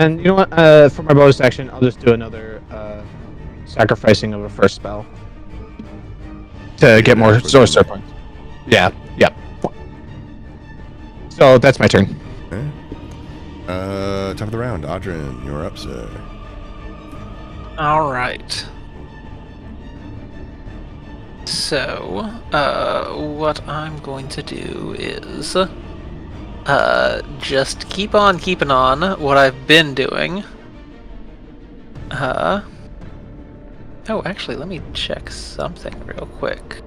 And you know what? For my bonus action, I'll just do another sacrificing of a first spell to get more sorcerer points. Yeah. Yep. So that's my turn. Okay. Top of the round, Adrian, you're up, sir. All right. So, what I'm going to do is just keep on keeping on what I've been doing. Oh, actually, let me check something real quick.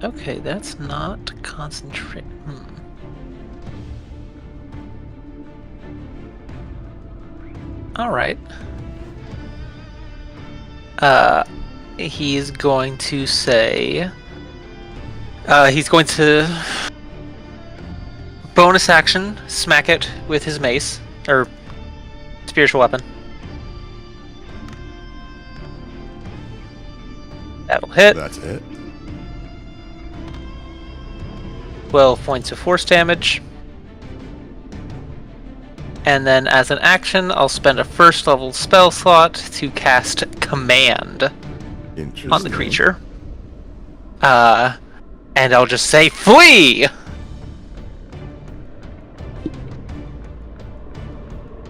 Okay, that's not concentrate. All right. He's going to say. He's going to bonus action smack it with his mace or spiritual weapon. That'll hit. That's it. 12 points of force damage. And then as an action, I'll spend a first level spell slot to cast Command on the creature. And I'll just say, flee!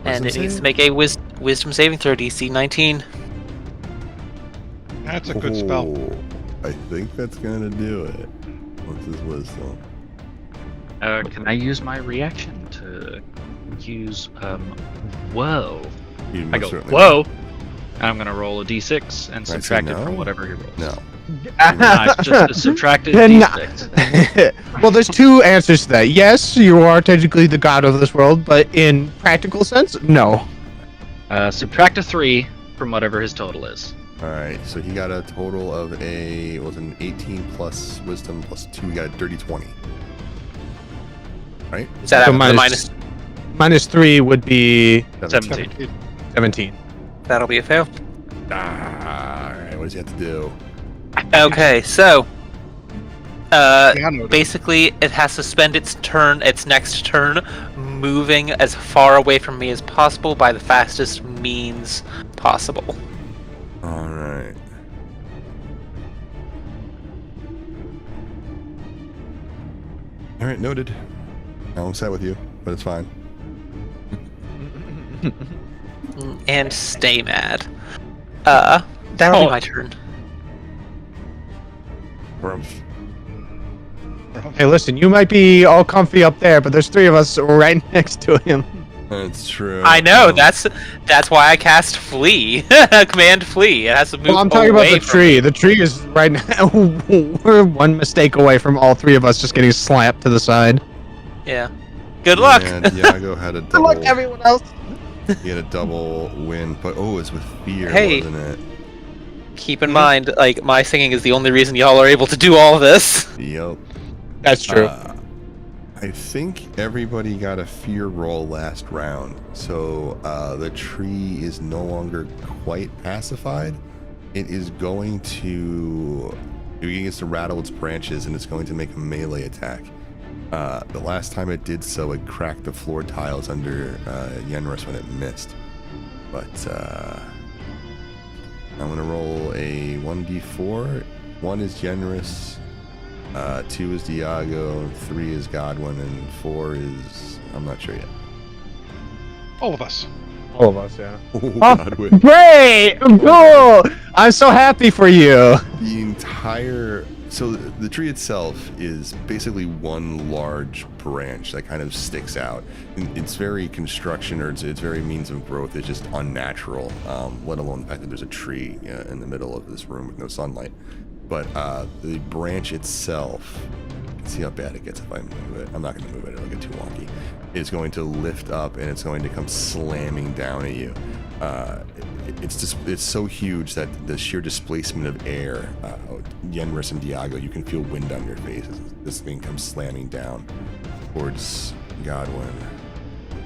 And it needs to make a wisdom saving throw, DC 19. That's a good spell. I think that's gonna do it. What's his wisdom? Can I use my reaction to use whoa? I go whoa. I'm gonna roll a d6 and subtract it from whatever he rolls. No. It's just a subtracted d6. Well, there's two answers to that. Yes, you are technically the god of this world, but in practical sense, no. Subtract a 3 from whatever his total is. Alright, so he got a total of an 18 plus wisdom plus 2. He got a dirty 20. Right? Is that So minus? Minus 3 would be 17. 17. That'll be a fail. Alright, what does he have to do? Okay, so Yeah, no, basically it has to spend its next turn, moving as far away from me as possible by the fastest means possible. Alright. Alright, noted. I'm upset with you, but it's fine. And stay mad. That'll be my turn. Hey, listen, you might be all comfy up there, but there's 3 of us right next to him. That's true. I know, that's why I cast flee. Command flee. It has to move Well, I'm talking about away the tree. The tree is right now. We're one mistake away from all 3 of us just getting slapped to the side. Yeah. Good luck. And Iago had a Good double. luck, everyone else. He had a double win, but it's with fear, Hey. wasn't it? Keep in mind, like, my singing is the only reason y'all are able to do all this. Yep. That's true. I think everybody got a fear roll last round, so the tree is no longer quite pacified. It is going to. It gets to rattle its branches, and it's going to make a melee attack. The last time it did so, it cracked the floor tiles under Yenrus when it missed. But I'm going to roll a 1d4. 1 is Yenrus, 2 is Diago, 3 is Godwin, and 4 is... I'm not sure yet. all of us. All of us, yeah. Oh, Godwin. Great! Cool! I'm so happy for you. The entire... So the tree itself is basically one large branch that kind of sticks out. It's very construction, or it's very means of growth. It's just unnatural, let alone the fact that there's a tree in the middle of this room with no sunlight. But the branch itself, you can see how bad it gets if I move it. I'm not going to move it, it'll get too wonky. It's going to lift up and it's going to come slamming down at you. It's so huge that the sheer displacement of air, Yenrus and Diago, you can feel wind on your face as this thing comes slamming down towards Godwin.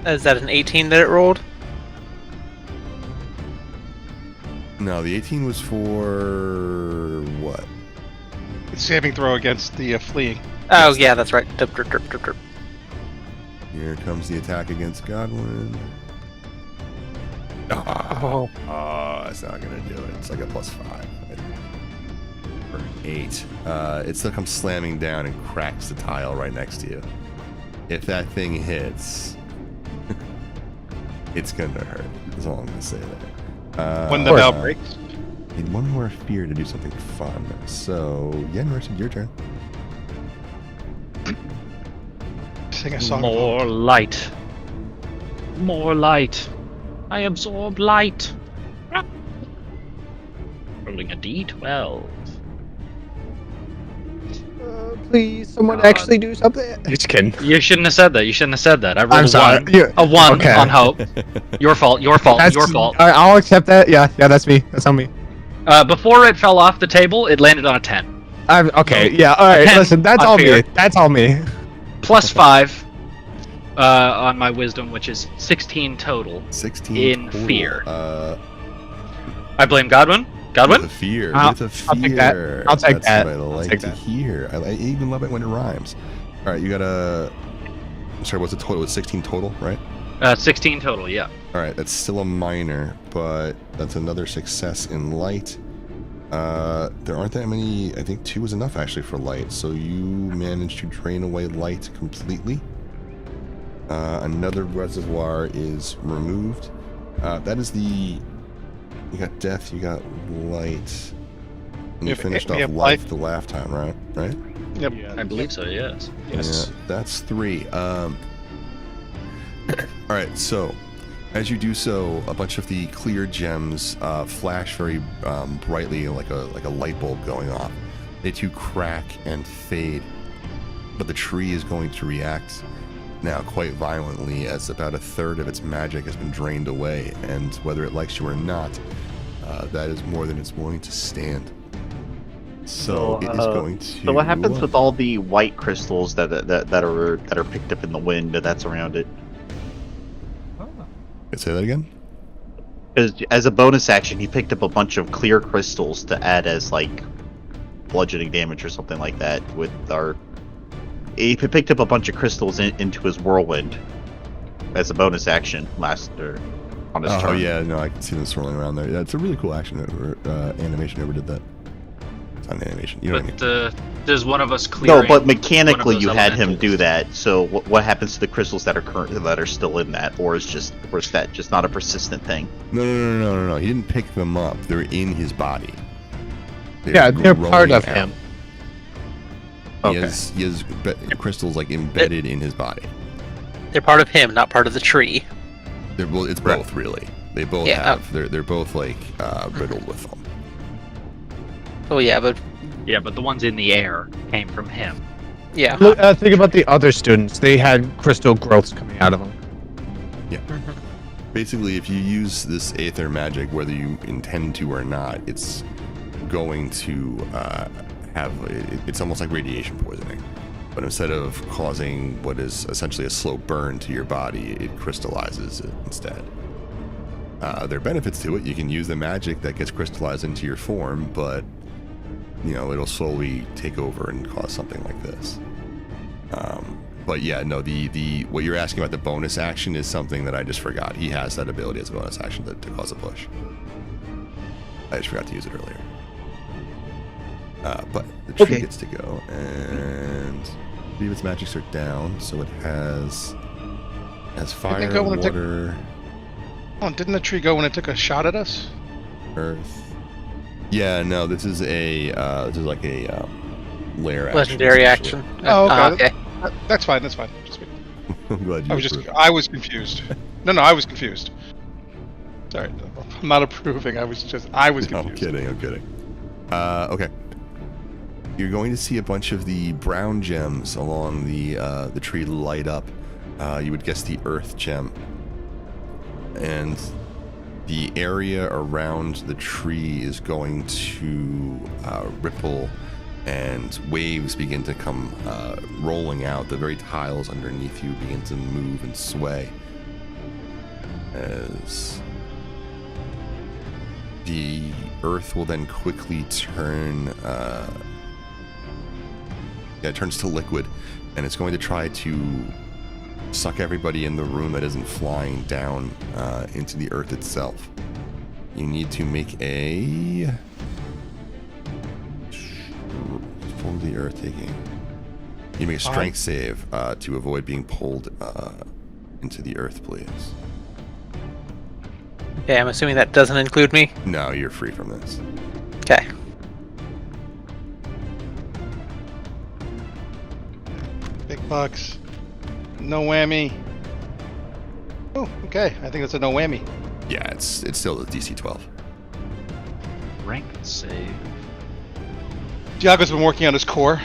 Is that an 18 that it rolled? No, the 18 was for what? It's saving throw against the fleeing. Oh, yeah, that's right. Derp, derp, derp, derp, derp. Here comes the attack against Godwin. Oh. That's not gonna do it. It's like a +5. For 8. It still comes slamming down and cracks the tile right next to you. If that thing hits, it's gonna hurt. That's all I'm gonna say there. When the bell breaks. Need one more fear to do something fun. So, Yenrich, your turn. Sing a song. More light. More light. I absorb light. Rolling a D12. Please, someone God. actually do something. Just kidding. You shouldn't have said that. You shouldn't have said that. I rolled I'm a sorry. 1. You- A 1 okay. on hope. Your fault. Your fault. That's Your fault. I'll accept that. Yeah, that's me. That's on me. Before it fell off the table, it landed on a 10. Okay. Yeah. All right. 10 Listen, that's on all fear. me. That's all me. Plus 5 on my wisdom, which is 16 total. 16 In total. fear. I blame Godwin. With Godwin? a fear. I'll- With a fear. I'll take that. I'll take That's that. what I I'll like take to that. hear. I even love it when it rhymes. All right, you got a. Sorry, what's the total? It's 16 total, right? 16 total, yeah. All right, that's still a minor, but that's another success in light. There aren't that many. I think 2 is enough actually for light. So you managed to drain away light completely. Another reservoir is removed. That is the. You got death. You got light. And you If- finished we off have life life. the last time, right? Right? Yep. I believe so, yes. Yes. Yeah, that's 3. All right, so as you do so, a bunch of the clear gems flash very brightly, like a light bulb going off. They too crack and fade, but the tree is going to react now quite violently, as about a third of its magic has been drained away, and whether it likes you or not, that is more than it's willing to stand. So it is going to. So what happens with all the white crystals that are picked up in the wind that's around it? Say that again? As a bonus action, he picked up a bunch of clear crystals to add as like bludgeoning damage or something like that. With our, he picked up a bunch of crystals into his whirlwind as a bonus action on his Oh turn. yeah, no, I can see them swirling around there. Yeah, it's a really cool action animation. Whoever did that? It's not an animation. You know what I mean? But there's one of us clearing. No, but mechanically those you had him do elementals. that. So what happens to the crystals that are still in that, or is that just not a persistent thing? No. He didn't pick them up. They're in his body. Yeah, they're part rolling of out. him. He Okay. has crystals like embedded in his body. They're part of him, not part of the tree. It's both really. They both Yeah, have. They're both like riddled with them. Oh yeah, but Yeah, but the ones in the air came from him. yeah. Look, think about the other students. They had crystal growths coming out of them. Basically, if you use this aether magic, whether you intend to or not, it's going to it's almost like radiation poisoning. But instead of causing what is essentially a slow burn to your body, it crystallizes it instead. There are benefits to it. You can use the magic that gets crystallized into your form, but it'll slowly take over and cause something like this. But yeah, no, the what you're asking about the bonus action is something that I just forgot. He has that ability as a bonus action to cause a push. I just forgot to use it earlier. But the tree Okay. gets to go, and 3 of its magics are down, so it has fire, go when it took- water, Oh, didn't the tree go when it took a shot at us? earth. Yeah, no, this is like a lair action. Legendary essentially. action. Oh, okay. Okay. That's fine. That's fine. Just I'm glad you approve. I was confused. No, I was confused. Sorry, I'm not approving. I was No, confused. I'm kidding. Okay. You're going to see a bunch of the brown gems along the tree light up. You would guess the earth gem. And the area around the tree is going to ripple, and waves begin to come rolling out. The very tiles underneath you begin to move and sway as the earth will then quickly turn. It turns to liquid, and it's going to try to suck everybody in the room that isn't flying down into the earth itself. You need to make a Fall to the earth taking. You make a strength save to avoid being pulled into the earth, please. Okay, I'm assuming that doesn't include me. No, you're free from this. Okay. Big bucks. No whammy. Oh, okay. I think that's a no whammy. Yeah, it's still the DC 12. Rank save. Diago's been working on his core.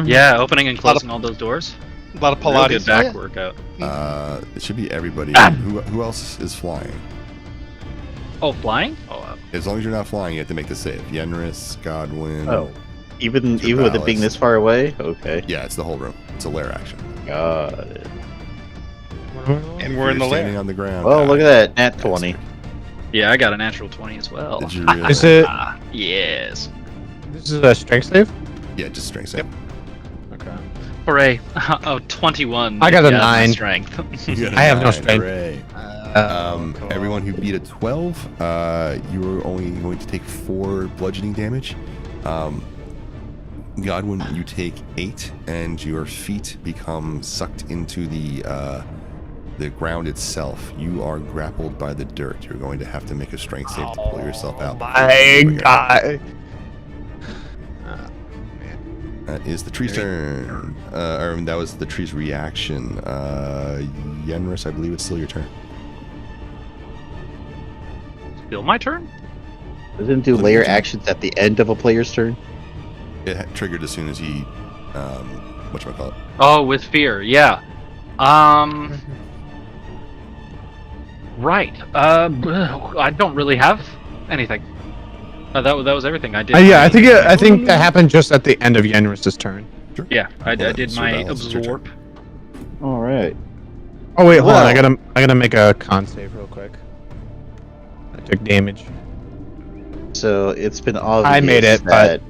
Yeah, opening and closing all those doors. A lot of Real Pilates. good back workout. It should be everybody. Who else is flying? Oh, flying? Oh, As long as you're not flying, you have to make the save. Yenris, Godwin. Oh, even with it being this far away. Okay, Yeah, it's the whole room. It's a lair action. got it. And we're in the You're standing lair. on the ground. Well, look at that, nat 20. yeah, I got a natural 20 as well. Did you really? Is it? Yes. This is a strength save. Yeah, just strength save. Okay. Hooray. Oh, 21. I got a Yeah, my 9. strength. You got a I have no 9, strength. hooray. Cool. Everyone who beat a 12, you are only going to take 4 bludgeoning damage. Godwin, you take 8, and your feet become sucked into the ground itself. You are grappled by the dirt. You're going to have to make a strength save to pull yourself out. My God. That is the tree's turn. Or that was the tree's reaction. Yenris, I believe it's still your turn. Still my turn? Doesn't it do layer actions at the end of a player's turn? It triggered as soon as he, whatchamacallit. Oh, with fear, yeah. Right. I don't really have anything. That was everything I did. Yeah, I think that happened just at the end of Yenris's turn. Sure. Yeah, I Well, did so my Dallas, it's your turn. absorb. All right. Oh wait, hold on. Well- I gotta make a con save real quick. I took damage. So it's been obvious I made it, that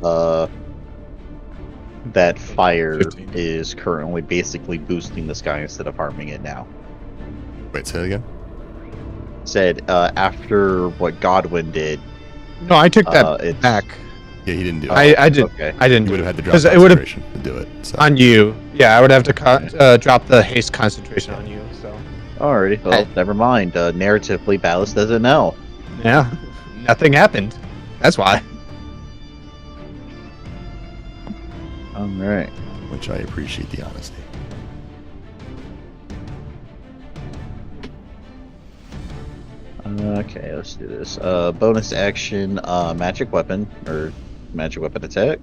that fire 15. is currently basically boosting this guy instead of harming it now. Wait, say it again? Said after what Godwin did, No, I took that it's- back. Yeah, he didn't do it. I did. Okay. I didn't You do would have it had to drop because it would have concentration to do it. So. on you. Yeah, I would have to drop the haste concentration on you. So Alrighty, well, never mind. Narratively, Ballast doesn't know. yeah, nothing happened. That's why. Alright. Which I appreciate the honesty. Okay, let's do this. Bonus action, magic weapon, or magic weapon attack.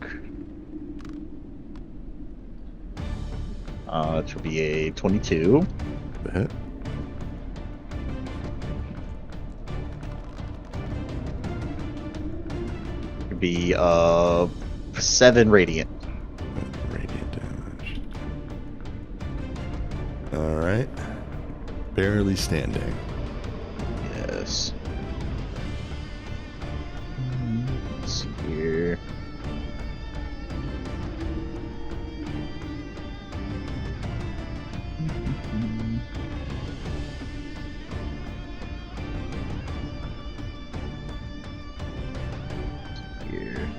It would be a 22. The hit. It would be 7 radiant. Radiant damage. Alright. Barely standing. Yes. Let's see here. Here.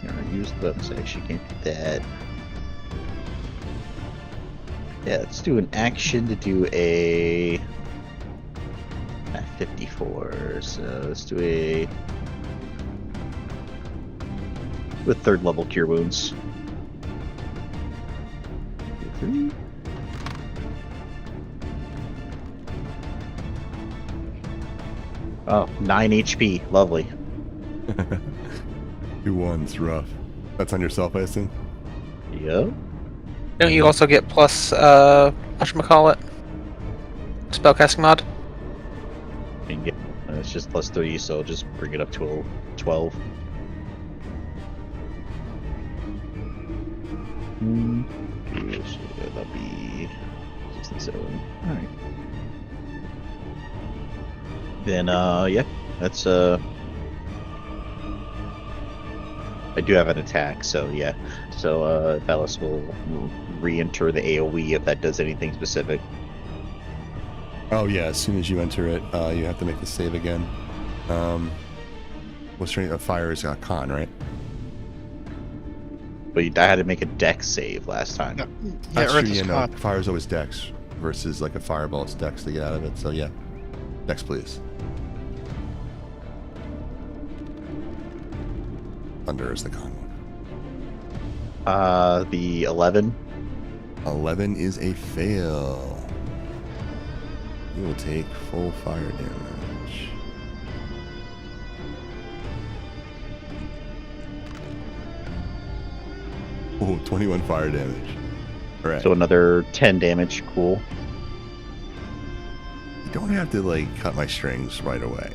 I use the button, so I actually can't do that. Yeah, let's do an action to do a 54. So let's do a with 3rd level cure wounds. 3. Oh, 9 HP. Lovely. 2 1's rough. That's on yourself, I assume? Yep. Don't you also get plus, whatchamacallit? Spellcasting mod? And get, it's just plus 3, so I'll just bring it up to a 12. So that'll be 67. Alright. Then, yeah, that's, I do have an attack, so yeah. So, Velas will re-enter the AoE if that does anything specific. Oh yeah, as soon as you enter it, you have to make the save again. What's your fire is con, right? But I had to make a dex save last time. Yeah, That's Earth true, is yeah, no, caught. fire's always dex versus like a fireball, it's dex to get out of it. So yeah, dex please. Thunder is the con one. The 11. 11 is a fail. You will take full fire damage. Oh, 21 fire damage. Alright. So another 10 damage. Cool. You don't have to like cut my strings right away.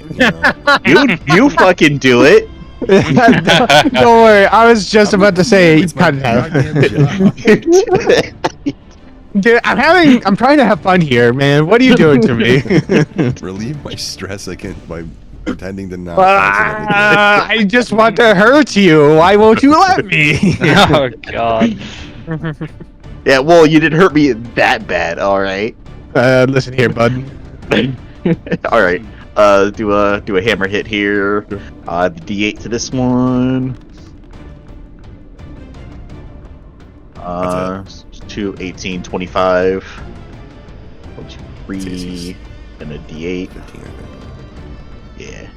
You know? You fucking do it. Don't worry, I was just about to say, It's my cut it out. goddamn job. Dude, I'm trying to have fun here, man. What are you doing to me? Relieve my stress by pretending to not. I just want to hurt you. Why won't you let me? Oh god. Yeah, well, you didn't hurt me that bad, alright. Listen here, bud. Alright. Do a hammer hit here. The D8 to this one. 2, 18, 25. 1, 2, 3, and a D8. 15, I think. Yeah.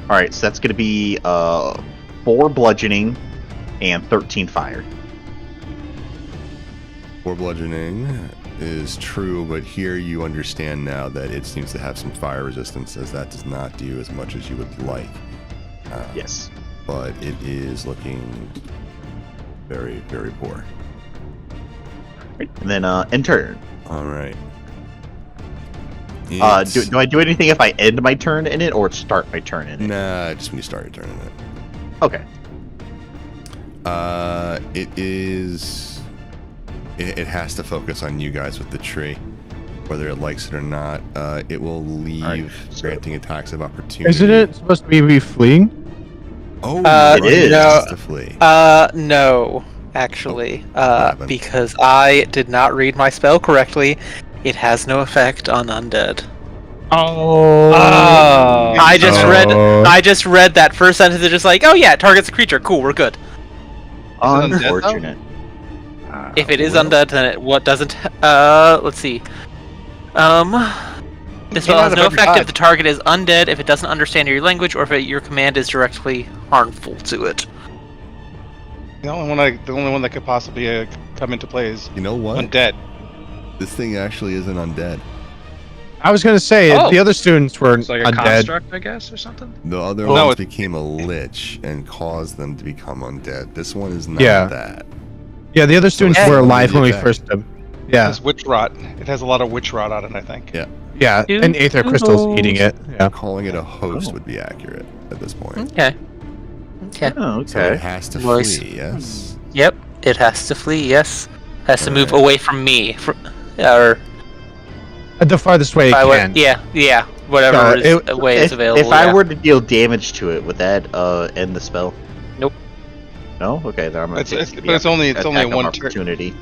Alright, so that's gonna be 4 bludgeoning and 13 fire. 4 bludgeoning is true, but here you understand now that it seems to have some fire resistance, as that does not do as much as you would like. Yes. But it is looking very, very poor. And then end turn. All right. Do I do anything if I end my turn in it or start my turn in it? Nah, just when you start your turn in it. Okay. It has to focus on you guys with the tree, whether it likes it or not. It will leave Alright, so- granting attacks of opportunity. Isn't it supposed to be fleeing? Oh, It is. it has to flee. No, actually, happened? because I did not read my spell correctly. It has no effect on undead. Oh. I just Oh. read that first sentence. It's just like, oh yeah, it targets a creature. Cool, we're good. undead, though? Unfortunate. If it is well. undead, then it doesn't. Let's see. This spell Get out has of no every effect god. if the target is undead, if it doesn't understand your language, or if your command is directly harmful to it. The only one that could possibly come into play is You know what? undead. This thing actually isn't undead. I was gonna say Oh. the other students were It's like a undead. construct, I guess, or something. The other No, ones it- became a lich and caused them to become undead. This one is not Yeah. that. Yeah, the other students it's were only alive the when we effect. first. It Yeah, has witch rot. It has a lot of witch rot on it, I think. Yeah. yeah, and aether crystals eating it. Yeah. Calling it a host Oh. would be accurate at this point. Okay. Okay. Oh, So it okay. has to Nice. flee, yes? Yep. It has to flee. Yes. Has to move Alright. away from me. Or The farthest way it I would- can. yeah. Whatever way is available. If I yeah. were to deal damage to it, would that end the spell? Nope. No? Okay, then I'm gonna take the But it's only a attack of one turn. opportunity.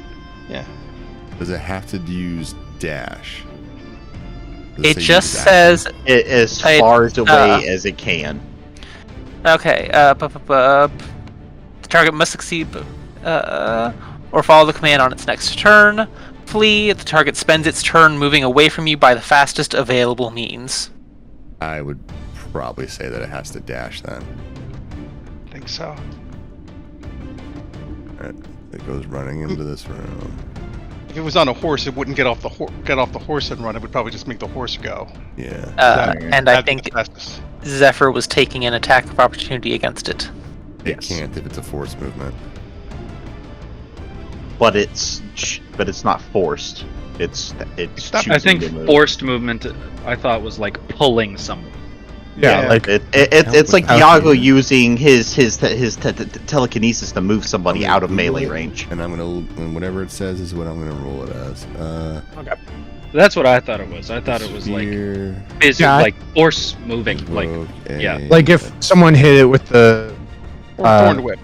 Does it have to use dash? Does It say just use says As I- far away as it can. okay. The target must succeed, or follow the command on its next turn. Flee. The target spends its turn moving away from you by the fastest available means. I would probably say that it has to dash then. I think so. Alright, it goes running into this room. If it was on a horse, it wouldn't get off the horse and run. It would probably just make the horse go. Yeah. And I That'd be think the fastest. Zephyr was taking an attack of opportunity against it. It Yes. can't if it's a forced movement. But it's not forced. It's not- choosing I think to move. forced movement, I thought was like pulling someone. Yeah, Yeah. like It's like Help Iago with using his telekinesis to move somebody out of melee range. And and whatever it says is what I'm gonna roll it as. That's what I thought it was. I thought it was like sphere, Yeah, like force moving. Like evoke yeah. a- like if someone hit it with the Or thorn whip.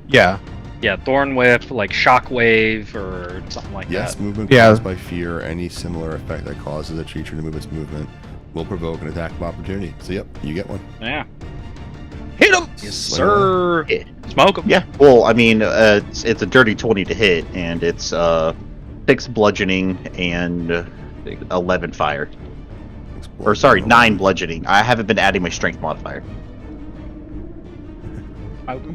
yeah. yeah, thorn whip, like shockwave or something like Yes, that. movement Yeah. caused by fear, any similar effect that causes a creature to move its movement will provoke an attack of opportunity. So yep, you get one. Yeah. Hit him. Yes, sir. Smoke 'em. Yeah. Well, I mean, it's a dirty 20 to hit, and it's 6 bludgeoning and 11 fire. Or sorry, 9 bludgeoning. I haven't been adding my strength modifier.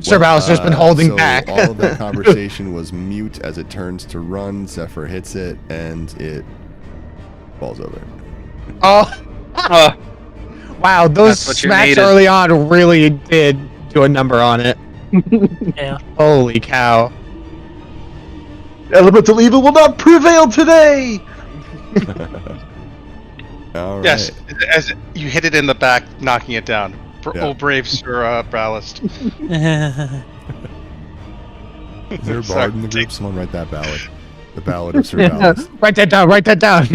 Sir Bal's just been holding back. All of that conversation was mute as it turns to run. Zephyr hits it, and it falls over. Oh, wow! Those That's what you smacks needed. early on really did do a number on it. Yeah. Holy cow! Elemental evil will not prevail today. All right. Yes, as you hit it in the back, knocking it down. Yeah. Oh, brave Sir Ballast. Is there a Sorry. bard in the group? Someone write that ballad. The Ballad of Sir Ballast. Write that down. Write that down.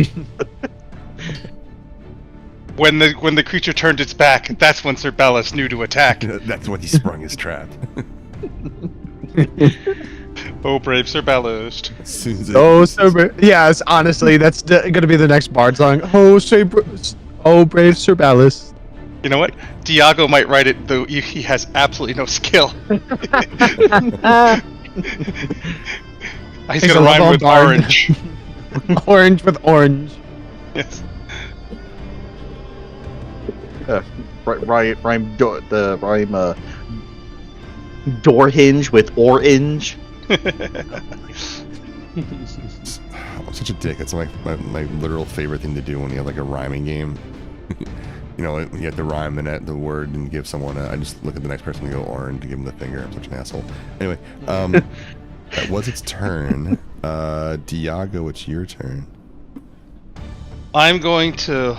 When the creature turned its back, that's when Sir Ballast knew to attack. That's when he sprung his trap. Oh, brave Sir Ballast. As soon as it- Oh, Sir. Yes, honestly, that's gonna be the next bard song. Oh, oh, brave Sir Ballas. You know what? Diago might write it, though he has absolutely no skill. He's He's gonna a rhyme level with bard. orange. Orange with orange. Yes. Rhyme door hinge with orange. I'm such a dick. It's like my literal favorite thing to do when you have like a rhyming game. You know, you have to rhyme the word and give someone I just look at the next person and go orange to give them the finger. I'm such an asshole. Anyway, that was its turn. Diago, it's your turn. I'm going to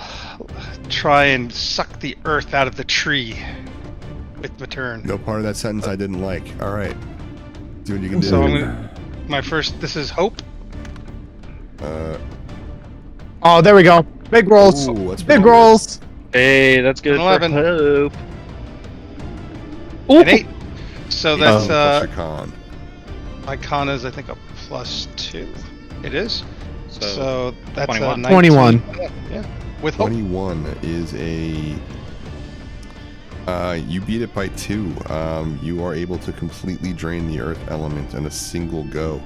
try and suck the earth out of the tree with the turn. No part of that sentence I didn't like. All right. Do what you can do. So I'm gonna, my first. This is hope. Oh, there we go. Big rolls. Ooh, that's Big pretty good. rolls. Hey, that's good. 11. For hope. An 8. So that's Plus your con. my con is I think a +2. It is. So, So that's 21. 21. Yeah. With hope. 21 is a. You beat it by 2. You are able to completely drain the earth element in a single go.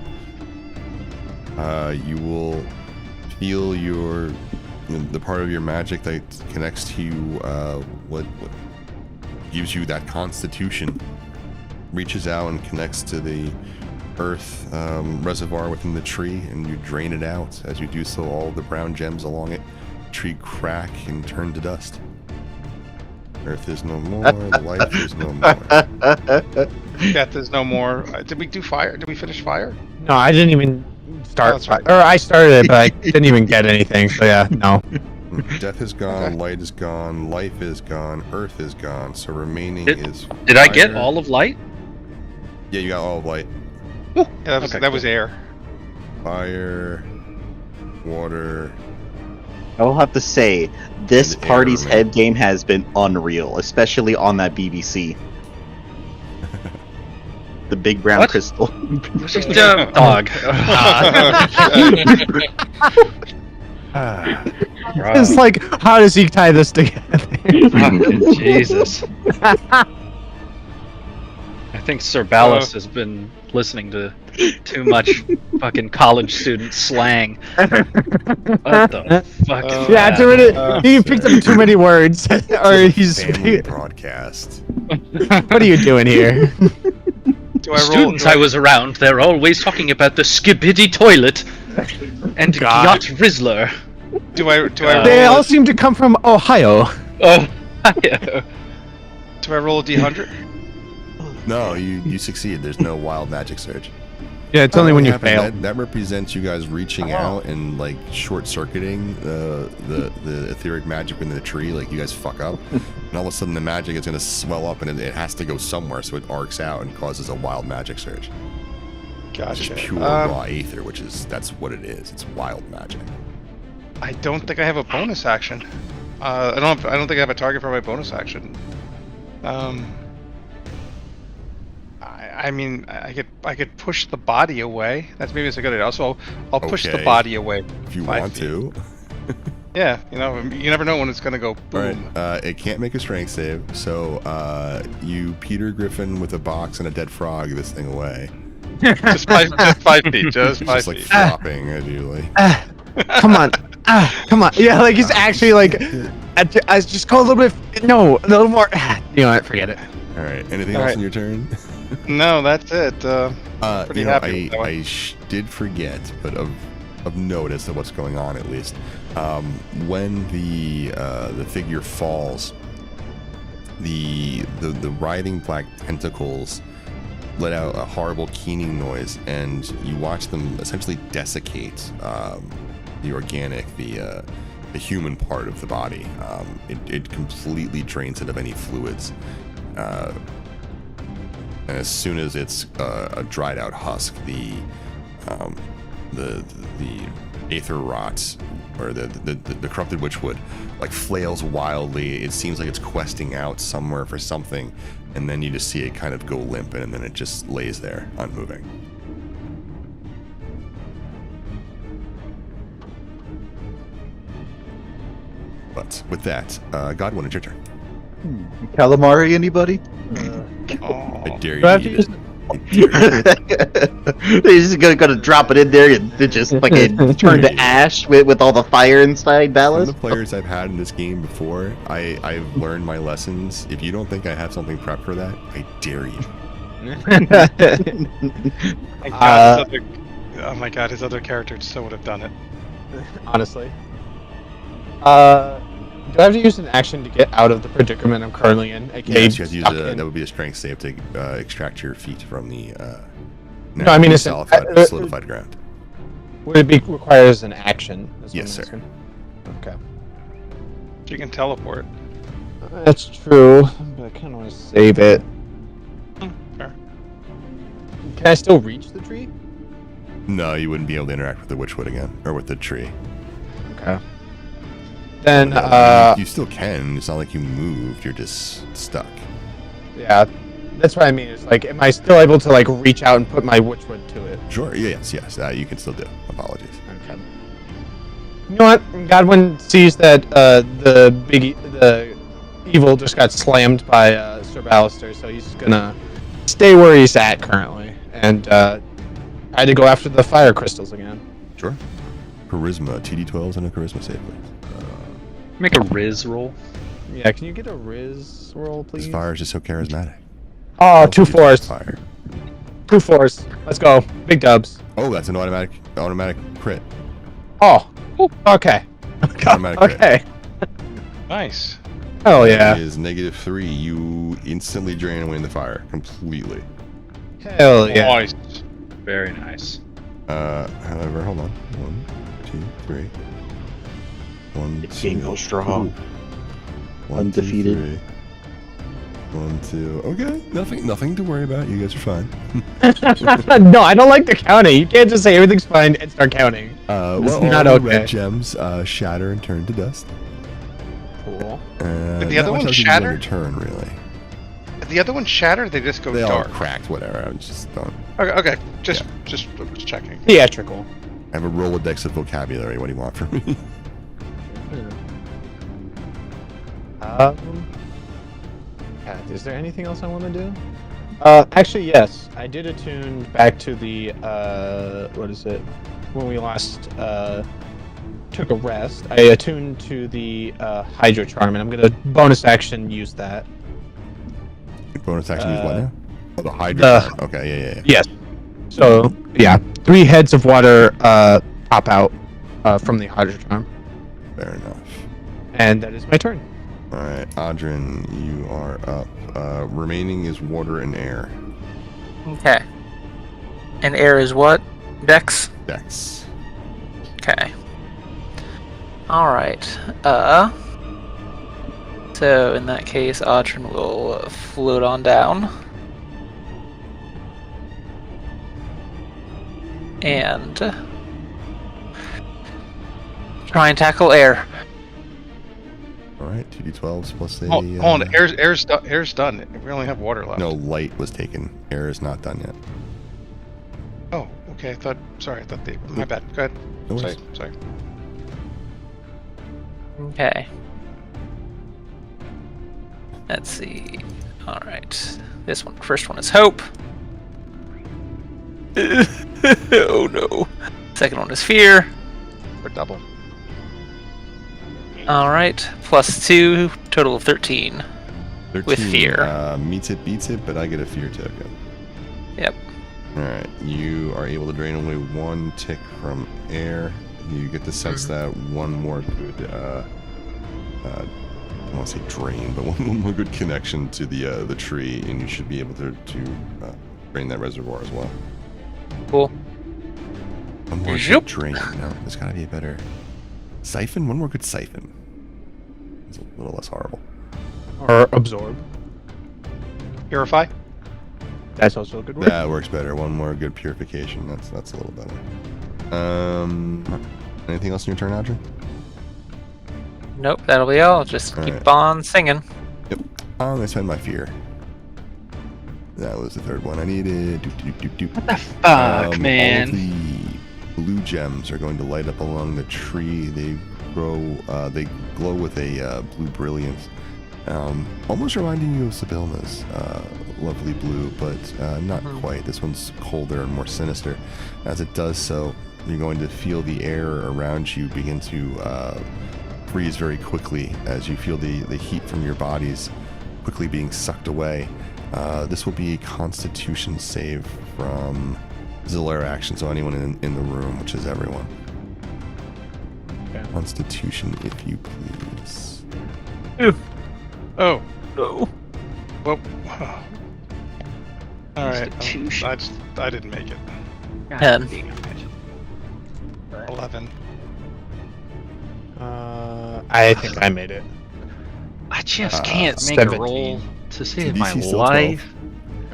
You will feel the part of your magic that connects to you, what gives you that constitution, reaches out and connects to the earth reservoir within the tree, and you drain it out. As you do so, all the brown gems along it, tree crack and turn to dust. Earth is no more, life is no more. Death is no more. Did we do fire? Did we finish fire? No, I didn't even start. that's right. Or I started it, but I didn't even get anything. So yeah, no. Death is gone, Okay. light is gone, life is gone, earth is gone, so remaining is Did I get fire. all of light? Yeah, you got all of light. Yeah, that was, Okay, that was air. Fire, water. I will have to say, this And party's air, man. head game has been unreal, especially on that BBC. The big brown What? crystal. Dog. It's like, how does he tie this together? Jesus. I think Sir Ballas has been listening to too much fucking college student slang. What the fuck? is Yeah, that? too many. He picked up too many words, or he's. Family broadcast. What are you doing here? Do I roll? Students I was around, they're always talking about the Skibidi toilet and God. Yacht Rizzler. Do I They roll? all seem to come from Ohio. Oh, Do I roll a d100? No, you succeed. There's no wild magic surge. Yeah, it's only when you Happened, fail. That represents you guys reaching out and like short-circuiting the etheric magic within the tree. Like you guys fuck up, and all of a sudden the magic is going to swell up and it has to go somewhere, so it arcs out and causes a wild magic surge. It's Gotcha. just pure raw aether, that's what it is. It's wild magic. I don't think I have a bonus action. I don't think I have a target for my bonus action. I mean, I could push the body away. That's maybe it's a good idea. Also, I'll push the Okay. body away. If you 5 want feet. to. Yeah, you know, you never know when it's gonna go boom. Alright, it can't make a strength save, so you Peter Griffin with a box and a dead frog this thing away. Just 5 feet, just 5 Just like feet. flopping as you like. Come on. Come on. Yeah, like he's actually like, I just go a little bit. No, a little more. You know what? Forget it. Alright, anything All else right. in your turn? No, that's it. Pretty you know, happy with that one. I did forget, but of note as to what's going on at least. When the figure falls, the writhing black tentacles let out a horrible keening noise, and you watch them essentially desiccate the organic, the human part of the body. It completely drains it of any fluids. And as soon as it's a dried out husk, the aether rot, or the corrupted witchwood, like flails wildly. It seems like it's questing out somewhere for something, and then you just see it kind of go limp, and then it just lays there, unmoving. But with that, Godwin, it's your turn. Calamari, anybody? Oh. I dare you Do I have to to eat use it. I dare you. They're just gonna drop it in there and it just fucking turn to ash with all the fire inside, From Dallas. the players I've had in this game before, I've learned my lessons. If you don't think I have something prepped for that, I dare you. Oh my god, his other character so would have done it. Honestly. Do I have to use an action to get out of the predicament I'm currently in? AKA Yes, you have to use stuck that in? would be a strength save to extract your feet from the No, I mean, it's solidified ground. Would it be requires an action? That's what Yes, I'm sir. asking. Okay. You can teleport. That's true, but I kind of want to save it. Fair. Can I still reach the tree? No, you wouldn't be able to interact with the witchwood again, or with the tree. Okay. Then, You still can. It's not like you moved. You're just stuck. yeah, that's what I mean. It's like, am I still able to like reach out and put my witchwood to it? Sure. Yes. You can still do. Apologies. Okay. You know what? Godwin sees that the evil just got slammed by Sir Ballister, so he's gonna stay where he's at currently, and I had to go after the fire crystals again. Sure. Charisma. TD12s and a charisma save, please. Make a Riz roll. Yeah, can you get a Riz roll, please? This fire is just so charismatic. Oh, 2 Use 4s. Fire. 2 4s. Let's go. Big dubs. Oh, that's an automatic crit. Oh. Okay. Automatic crit. Okay. Nice. Hell yeah. It is -3. You instantly drain away the fire completely. Hell yeah. Nice. Very nice. However, hold on. 1, 2, 3. 1, This 2, game goes strong. 1, 2, Undefeated. 3. 1, 2. Okay, nothing to worry about. You guys are fine. No, I don't like the counting. You can't just say everything's fine and start counting. Well, This is all not the okay. red gems shatter and turn to dust. Cool. Did the not other much one else you can do on shatter? your turn, really. Did the other one shatter? They just go They all dark. cracked, whatever. I just don't. Okay. Just checking. Theatrical. I have a Rolodex of vocabulary. What do you want from me? Is there anything else I want to do? Actually, yes. I did attune back to the, what is it? When we last, took a rest. I attuned to the, Hydro Charm, and I'm gonna bonus action use that. Bonus action use what now? Oh, the Hydra. the- Okay, yeah. Yes. So, yeah. 3 heads of water, pop out, from the Hydro Charm. Fair enough. And that is my turn. Alright, Adrian, you are up. Remaining is water and air. Okay. And air is what? Dex? Dex. Okay. Alright. So in that case, Audrin will float on down. And try and tackle air. Alright, 2d12s plus a. Hold on. Air's done. We only have water left. No, light was taken. Air is not done yet. Oh, okay. I thought they. My bad. Go ahead. No Sorry. worries. Sorry. Okay. Let's see. All right. This one, first one is hope. Oh no. Second one is fear. For double. All right. +2, total of 13. 13, With fear. Meets it, beats it, but I get a fear token. Yep. Alright, you are able to drain only 1 tick from air. You get the sense that one more good, I don't want to say drain, but one more good connection to the tree, and you should be able to drain that reservoir as well. Cool. One more Zoop. good drain. No, there's got to be a better siphon. One more good siphon. It's a little less horrible. Or absorb. Purify? That's also a good word. That works better. One more good purification. That's a little better. Anything else in your turn, Audrey? Nope, that'll be all. Just All keep right. on singing. Yep. I'm gonna spend my fear. That was the third one I needed. What the fuck, man? All the blue gems are going to light up along the tree. They glow with a blue brilliance. Almost reminding you of Sibilna's lovely blue, but not quite. This one's colder and more sinister. As it does so, you're going to feel the air around you begin to freeze very quickly as you feel the heat from your bodies quickly being sucked away. This will be a Constitution save from Zillera action, so anyone in the room, which is everyone. Okay. Constitution, if you please. Oh. No. Well. Alright. Constitution. I didn't make it. 10. 11. I think I made it. I just can't make a 17. roll to save DC my still 12, life.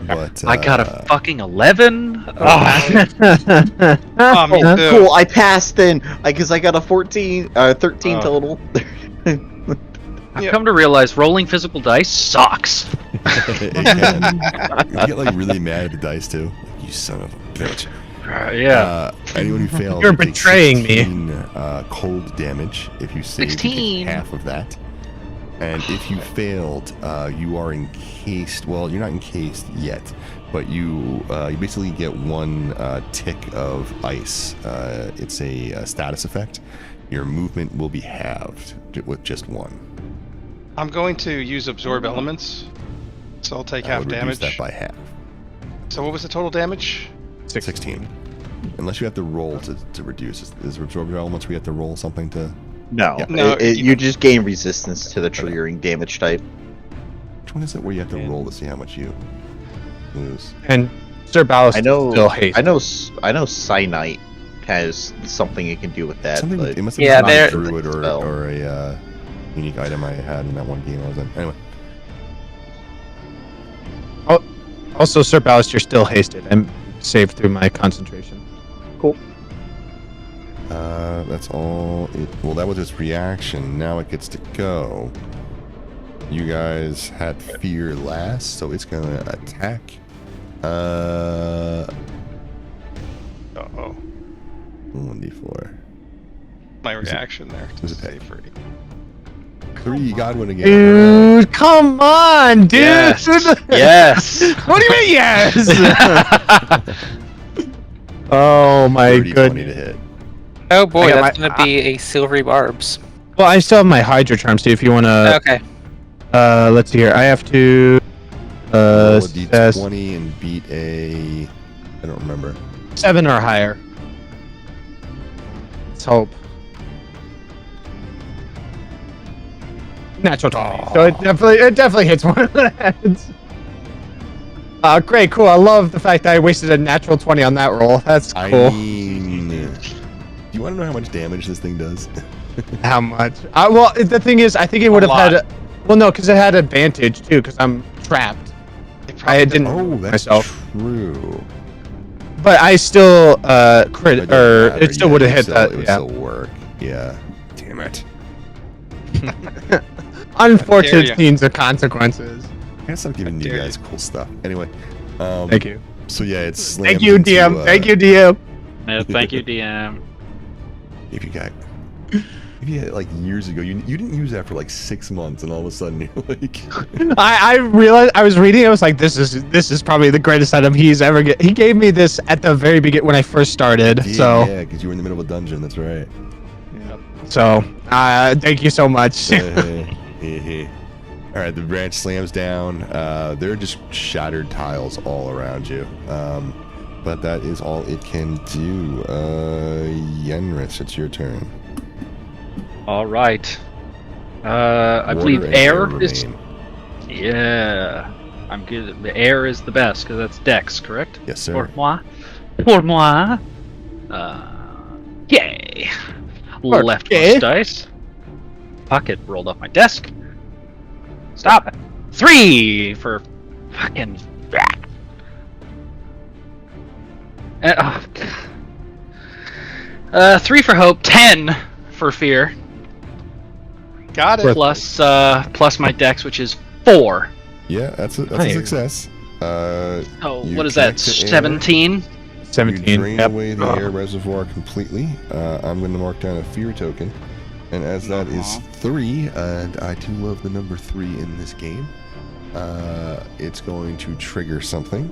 but I got a fucking 11. Oh, me too. Cool, I passed then, because I got a 13 total. I've come to realize rolling physical dice sucks. it can. You get like really mad at the dice too. Like, you son of a bitch. Yeah. Anyone who failed, You're takes betraying me. 16, cold damage. If you save, you 16. get half of that. And if you failed, you are encased. Well, you're not encased yet, but you basically get 1 tick of ice. It's a status effect. Your movement will be halved with just 1. I'm going to use absorb elements, so I'll take I half would reduce damage. that by half. So what was the total damage? 16. Unless you have to roll to reduce. Is absorb your elements? We have to roll something to. No, Yeah. No, you just gain resistance to the triggering damage type. Which one is it where you have to roll to see how much you lose? And Sir Ballast I know. still hates. I know Cyanite has something it can do with that. Something. But It must have Yeah, been there- a druid Spell. or a unique item I had in that one game I was in. Anyway. Also, Sir Ballast, you're still hasted. I'm saved through my concentration. cool. That's all. Well, that was its reaction. Now it gets to go. You guys had fear last, so it's gonna attack. Uh-oh. 1d4. My reaction there. was To a save for 3 Godwin again. Dude, come on, dude! Yes. Yes. What do you mean, yes? Oh my 30, 20 to goodness. hit. Oh boy, I got that's my- gonna be a silvery barbs. Well, I still have my Hydra charms too. If you wanna, Okay. let's see here. I have to, Roll a success d20 and beat a. I don't remember. 7 or higher. Let's hope. Natural 20. So it definitely hits one of the heads. Great, cool. I love the fact that I wasted a natural 20 on that roll. That's I cool. mean, do you want to know how much damage this thing does? How much? Well, the thing is, I think it would have lot. had. Well, no, because it had advantage too, because I'm trapped. I didn't Oh, that's myself, true. but I still crit, It doesn't or matter. it still Yeah, would have you hit still- that. It would Yeah. still work. Yeah. Damn it. Unfortunate ya. scenes of consequences. I gotta stop giving you dare guys cool stuff. Anyway. Thank you. So yeah, it's slammed Thank you, into, DM. Thank you, DM. Thank you, DM. If you got Maybe like years ago, you didn't use that for like 6 months, and all of a sudden you're like, I realized I was reading. I was like, this is probably the greatest item he's ever get. He gave me this at the very beginning when I first started. yeah, because you were in the middle of a dungeon. That's right. So thank you so much. All right, the branch slams down. There are just shattered tiles all around you. But that is all it can do. Yenris, it's your turn. All right. I Water believe and air is. remain. Yeah, I'm good. The air is the best because that's Dex, correct? Yes, sir. Pour moi. Pour moi. Yay. Left Okay. dice. Pocket rolled off my desk. Stop. 3 for fucking. 3 for hope. 10 for fear. Got it. Plus my dex, which is 4. Yeah, that's a Hey. success. Oh, You what is that? connect to air. 17. You 17. drain Yep. away the air reservoir completely. I'm going to mark down a fear token. And as that is 3, and I do love the number 3 in this game, it's going to trigger something.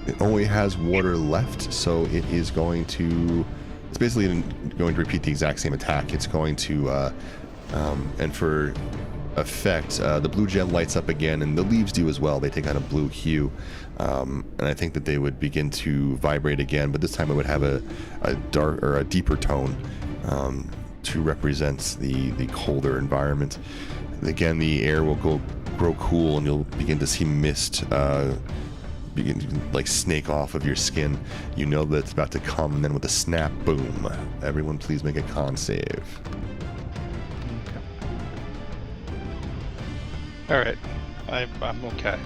It only has water left, so it is going to... It's basically going to repeat the exact same attack. It's going to... and for effect, the blue gem lights up again, and the leaves do as well. They take on a blue hue. And I think that they would begin to vibrate again, but this time it would have a dark or a deeper tone to represent the colder environment. Again, the air will grow cool, and you'll begin to see mist begin to like snake off of your skin. You know that it's about to come, and then with a snap, boom! Everyone, please make a con save. All right, I'm okay.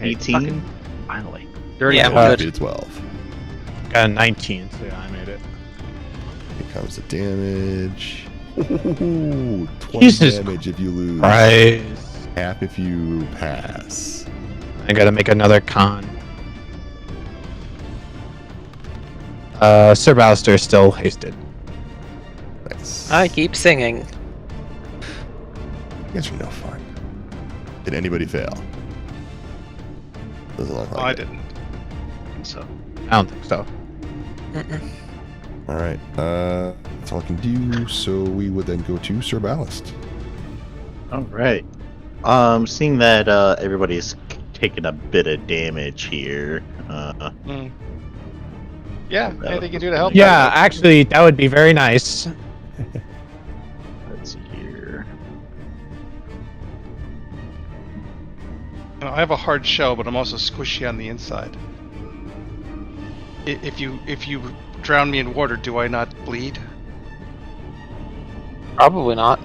18. Finally. Dirty. Yeah, Yeah, good. Beat a 12. Got a 19. So yeah, I made it. Here comes the damage. Ooh, 20 Jesus damage if you lose. Christ. Half if you pass. I gotta make another con. Sir Ballister is still hasted. Nice. I keep singing. You guys are no fun. Did anybody fail? Doesn't look like I it. didn't. so. I don't think so. All right. That's all I can do. So we would then go to Sir Ballast. All right. Seeing that everybody's taking a bit of damage here. Yeah, anything you can do to help? Yeah, actually, that would be very nice. Let's see here. I have a hard shell, but I'm also squishy on the inside. If you drown me in water, do I not bleed? Probably not.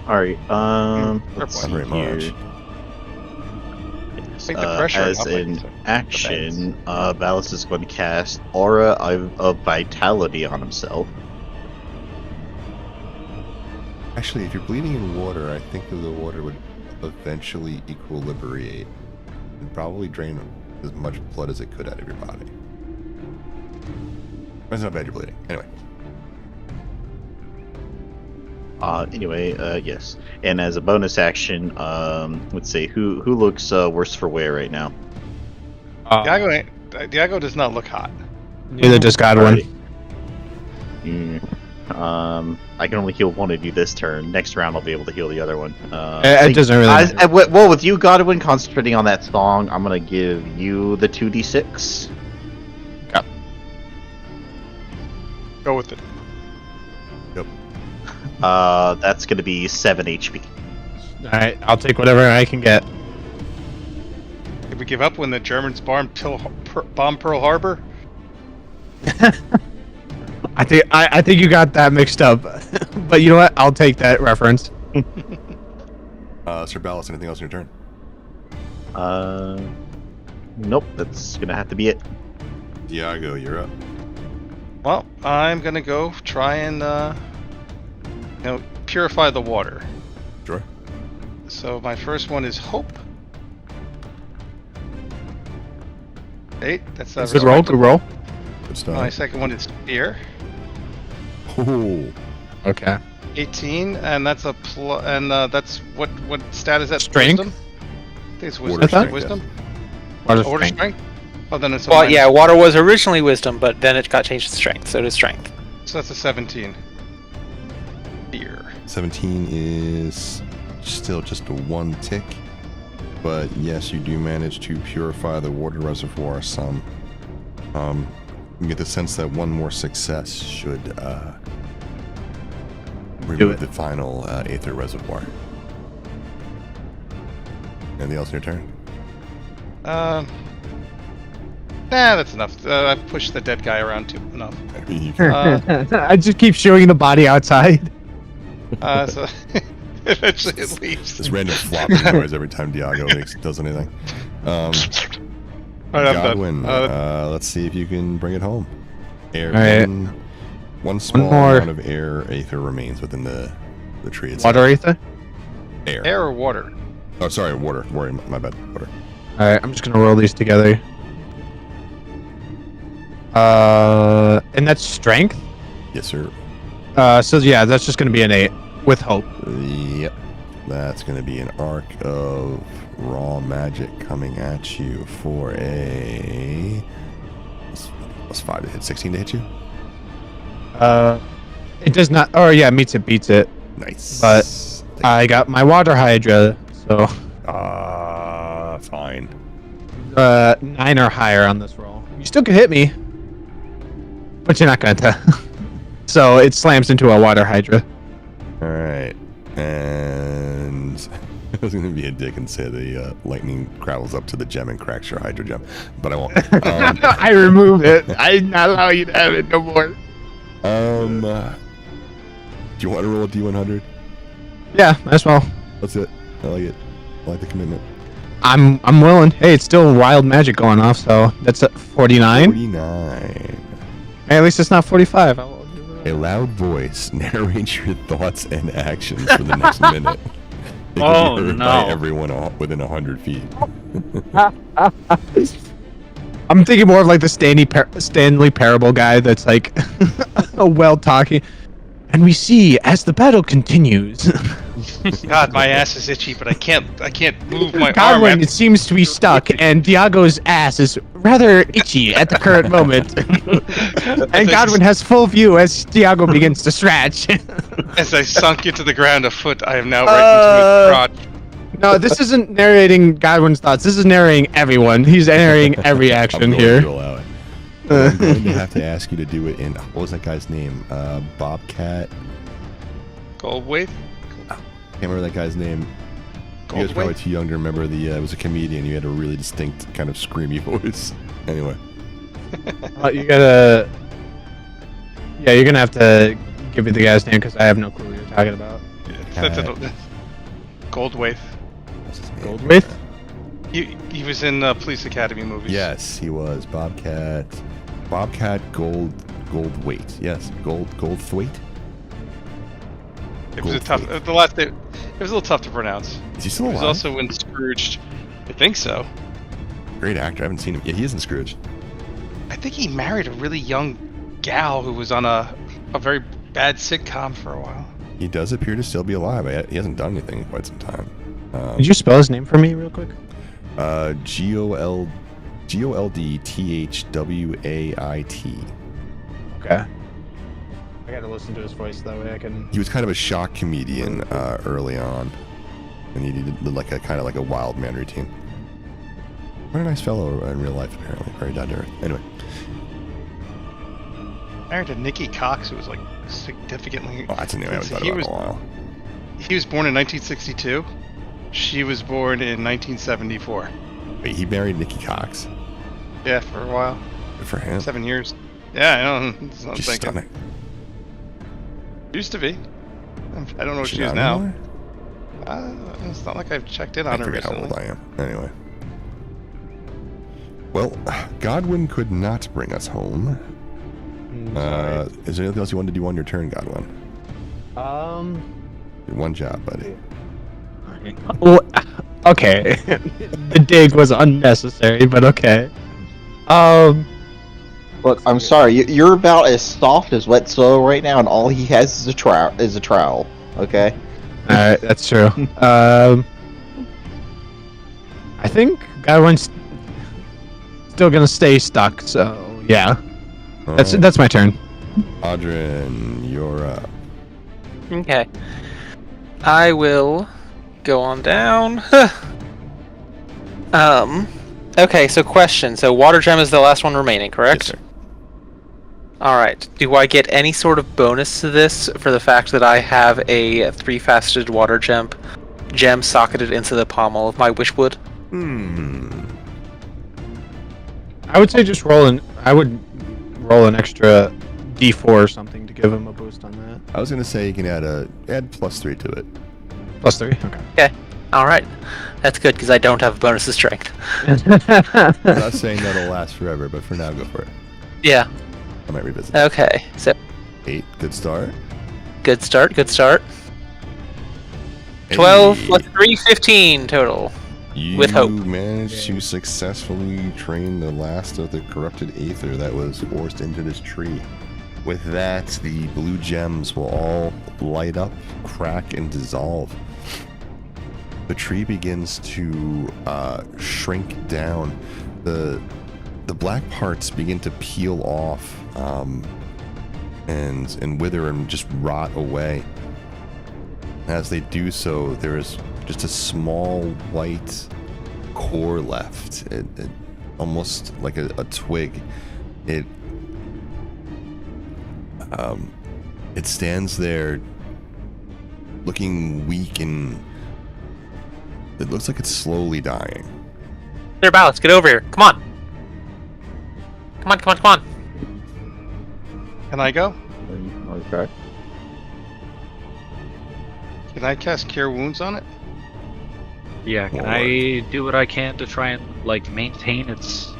All right. Let's Not see very much. here. Take the pressure As off my- an action, Ballast is going to cast Aura of Vitality on himself. Actually, if you're bleeding in water, I think that the water would eventually equilibrate and probably drain as much blood as it could out of your body. That's not bad you're bleeding. Anyway. Yes. And as a bonus action, let's see, who looks worse for wear right now? Diago does not look hot. Neither does Godwin. I can only heal one of you this turn. Next round, I'll be able to heal the other one. It doesn't really matter. Well, with you, Godwin, concentrating on that song, I'm gonna give you the 2d6. Go with it. That's gonna be 7 HP. Alright, I'll take whatever I can get. Did we give up when the Germans bombed Pearl Harbor? I think you got that mixed up. But you know what? I'll take that reference. Sir Ballast, anything else in your turn? Nope, that's gonna have to be it. Diago, you're up. Well, I'm gonna go try and purify the water. Sure. So my first one is hope. 8. That's Good roll, good roll. Good stuff. My second one is fear. Oh, Okay. 18, and that's a that's what stat is that? Strength? Wisdom? I think it's Water wisdom. strength, Wisdom? Water Order strength. strength? Oh, then it's a Well, minus. yeah, water was originally wisdom, but then it got changed to strength, so it is strength. So that's a 17. Here. 17 is still just a 1 tick. But yes, you do manage to purify the water reservoir some. You get the sense that one more success should remove the final aether reservoir. Anything else in your turn? Nah, that's enough. I've pushed the dead guy around too enough. You can- I just keep showing the body outside. So eventually it leaves. this random flopping noise every time Diago does anything. Alright, I'm done. Godwin, let's see if you can bring it home. Air. Alright. One small more. amount of aether remains within the tree itself. Water ether? Air. Air or water? Oh, sorry, water. My bad. Water. Alright, I'm just gonna roll these together. And that's strength? Yes, sir. So yeah, that's just gonna be an 8 with hope. Yep. That's going to be an arc of raw magic coming at you for a plus 5 to hit, 16 to hit you. It does not. Oh yeah, meets it, beats it. Nice. But I got my water hydra, so fine. 9 or higher on this roll. You still can hit me, but you're not gonna tell. So it slams into a water hydra. All right, and I was going to be a dick and say the lightning travels up to the gem and cracks your hydro gem, but I won't. I removed it. I not allow you to have it no more. Do you want to roll a D100? Yeah, as well. Let's do it. I like it. I like the commitment. I'm willing. Hey, it's still wild magic going off, so that's at 49. 49. Hey, at least it's not 45. A loud voice narrates your thoughts and actions for the next minute. It can be heard by everyone within 100 feet. I'm thinking more of like the Stanley Parable guy that's like a well-talking. And we see as the battle continues. God, my ass is itchy, but I can't move my arm. Godwin, it seems to be stuck, and Diago's ass is rather itchy at the current moment. And Godwin has full view as Diago begins to scratch. As I sunk into the ground a foot, I am now right into his crotch. No, this isn't narrating Godwin's thoughts. This is narrating everyone. He's narrating every action I'm going here. to allow it. I'm going to have to ask you to do it in, what was that guy's name? Bobcat? Goldwaith? Can't remember that guy's name. You guys are probably too young to remember it was a comedian. You had a really distinct kind of screamy voice. Anyway. You gotta... Yeah, you're gonna have to give me the guy's name because I have no clue what you're talking about. That's it. Goldwaith. What's his name? Goldwaith? He was in Police Academy movies. Yes, he was. Bobcat Goldthwait. Yes, Goldthwait. It was a tough. The last name. It was a little tough to pronounce. Is he still He alive? was also in Scrooged. I think so. Great actor. I haven't seen him. Yeah, he is in Scrooge. I think he married a really young gal who was on a very bad sitcom for a while. He does appear to still be alive. He hasn't done anything in quite some time. Could you spell his name for me real quick? Goldthwait. Okay. I gotta listen to his voice that way I can... He was kind of a shock comedian early on, and he did like a wild man routine. What a nice fellow in real life, apparently. Very down to earth. Anyway. Married to Nikki Cox, who was like significantly. Oh, that's a name I haven't thought about in a while. He was born in 1962. She was born in 1974. Wait, he married Nikki Cox? Yeah, for a while. Good for him. 7 years. Yeah, I know. It's not She's thinking. stunning. Used to be. I don't know what she is not now. anymore? It's not like I've checked in on I her forget how recently. old I am. Anyway. Well, Godwin could not bring us home. Is there anything else you wanted to do on your turn, Godwin? One job, buddy. Well, okay. The dig was unnecessary, but okay. Look, I'm sorry. You're about as soft as wet soil right now, and all he has is a trowel. Okay. All right, that's true. I think Godwin's still gonna stay stuck. So yeah, that's my turn. Audrin, you're up. Okay. I will go on down. Okay, so question. So water gem is the last one remaining, correct? Yes, sir. Alright. Do I get any sort of bonus to this for the fact that I have a 3-faceted water gem socketed into the pommel of my wishwood? I would say just roll I would roll an extra D4 or something to give him a boost on that. I was gonna say you can add +3 to it. +3. Okay. Okay. Alright. That's good because I don't have a bonus to strength. I'm not saying that'll last forever, but for now, go for it. Yeah. I might revisit. Okay. So 8, good start. good start. 12 plus 3, 15 total. You With hope. managed to successfully train the last of the corrupted aether that was forced into this tree. With that, the blue gems will all light up, crack, and dissolve. The tree begins to shrink down. The black parts begin to peel off and wither and just rot away. As they do so, there is just a small white core left. It almost like a twig. It stands there looking weak, and it looks like it's slowly dying. There, Balance, get over here. Come on. Come on. Can I go? Okay. Can I cast Cure Wounds on it? Yeah, can I do what I can to try and maintain its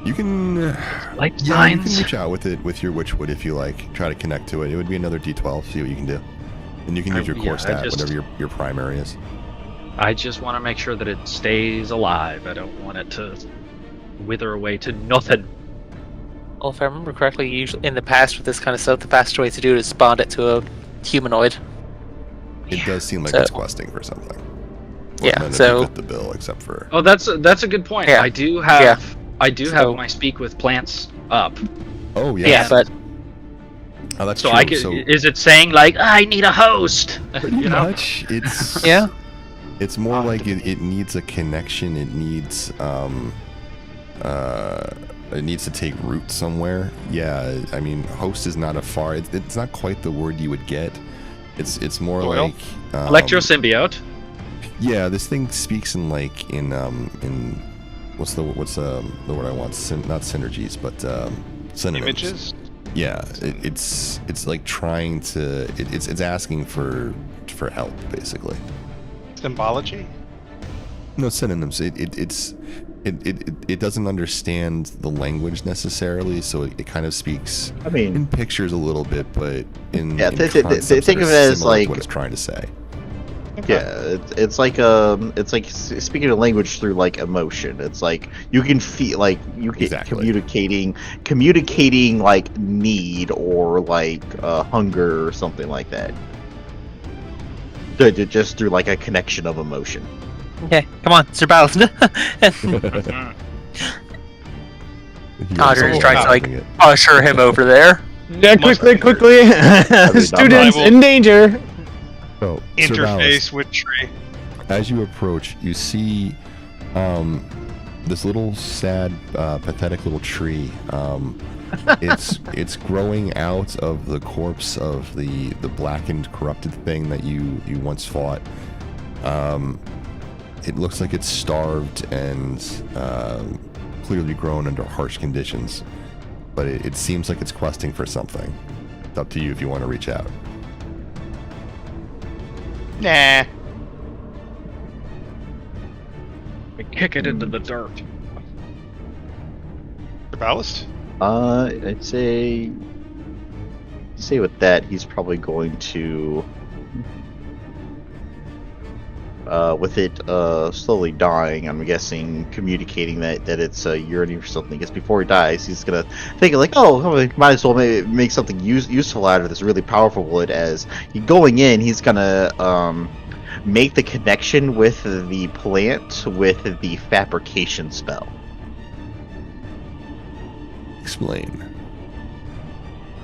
You can life you signs? can reach out with it with your witchwood if you like. Try to connect to it. It would be another D12. See what you can do, and you can use your core stat, whatever your primary is. I just want to make sure that it stays alive. I don't want it to wither away to nothing. Well, if I remember correctly, usually in the past with this kind of stuff, the fastest way to do it is bond it to a humanoid. It does seem like So- it's questing for something. Yeah, None of so- it fit the bill except for. Oh, that's a good point. Yeah. I do have So- have my speak with plants up. Oh yeah. Yeah, but Oh, that's So true. I could, is it saying I need a host? Pretty much. It's yeah. It's more like it needs a connection. It needs to take root somewhere. Yeah, I mean, host is not a far. It's not quite the word you would get. It's more Loyal? like Electrosymbiote. Yeah, this thing speaks in what's the word I want? Not synergies, but synonyms. Images? Yeah, it's like trying to. It's asking for help basically. Symbology? No synonyms. It doesn't understand the language necessarily, so it kind of speaks I mean, in pictures a little bit, but in think concepts of that it are as similar to like- what it's trying to say. yeah, it's like speaking a language through emotion. It's like you can feel you can Exactly. communicating need or hunger or something like that. Just through a connection of emotion. Okay, come on, Sir Balance. Audrey is trying to usher him over there. Yeah, quickly. Students will- in danger. So, Sir Valis, Interface with tree. as you approach, you see this little sad, pathetic little tree. It's growing out of the corpse of the blackened, corrupted thing that you once fought. It looks like it's starved and clearly grown under harsh conditions, but it seems like it's questing for something. It's up to you if you want to reach out. Nah. Kick it into the dirt. The ballast? I'd say with that, he's probably going to with it slowly dying, I'm guessing communicating that it's yearning for something. I guess before he dies, he's gonna think like, oh, I might as well make something useful out of this really powerful wood. As going in, he's gonna make the connection with the plant with the fabrication spell. Explain.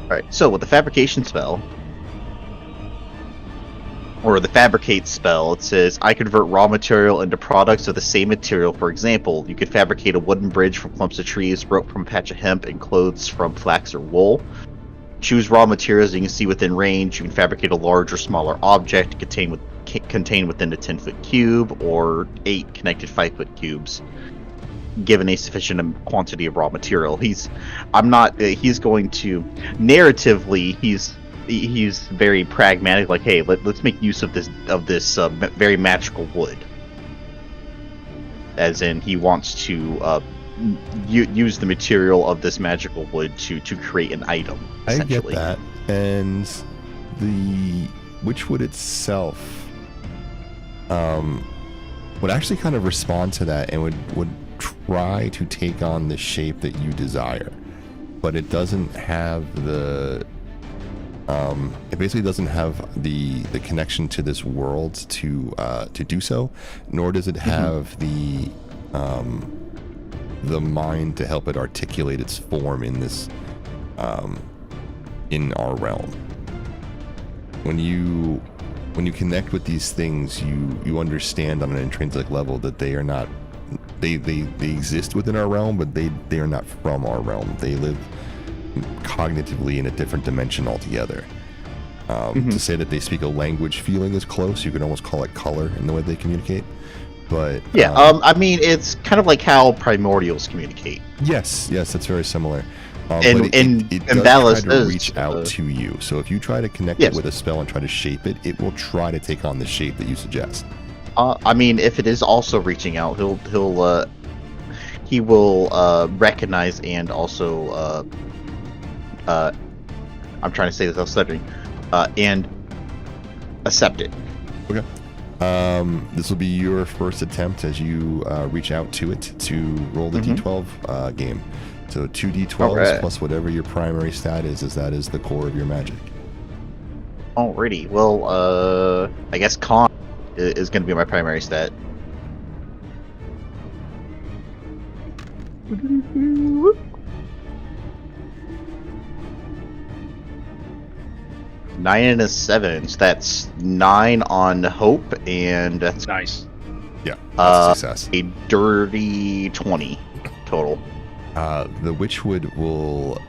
Alright, so with the fabrication spell, or the fabricate spell, it says, I convert raw material into products of the same material. For example, you could fabricate a wooden bridge from clumps of trees, rope from a patch of hemp, and clothes from flax or wool. Choose raw materials you can see within range. You can fabricate a large or smaller object contained within a 10-foot cube, or 8 connected 5-foot cubes, given a sufficient quantity of raw material. He's going to, narratively, he's very pragmatic, like, hey, let's make use of this very magical wood. As in, he wants to use the material of this magical wood to create an item, essentially. I get that. And the witchwood itself would actually kind of respond to that and would try to take on the shape that you desire. But it doesn't have the it basically doesn't have the connection to this world to do so, nor does it have the mind to help it articulate its form in this in our realm. When you connect with these things, you understand on an intrinsic level that they are not they exist within our realm, but they are not from our realm. They live cognitively in a different dimension altogether. To say that they speak a language feeling is close. You could almost call it color in the way they communicate. But yeah, I mean, it's kind of like how primordials communicate. Yes, that's very similar. And it does Ballast try to is, reach out to you. So if you try to connect it with a spell and try to shape it, it will try to take on the shape that you suggest. I mean, if it is also reaching out, he will recognize and also I'm trying to say this without stuttering, and accept it. Okay. This will be your first attempt as you reach out to it to roll the D12 game. So 2d12s plus whatever your primary stat is, as that is the core of your magic. Alrighty. Well, I guess con is going to be my primary stat. Nine and a 7. So that's 9 on hope, and that's Nice. Yeah, that's a success. a dirty 20 total. The witchwood will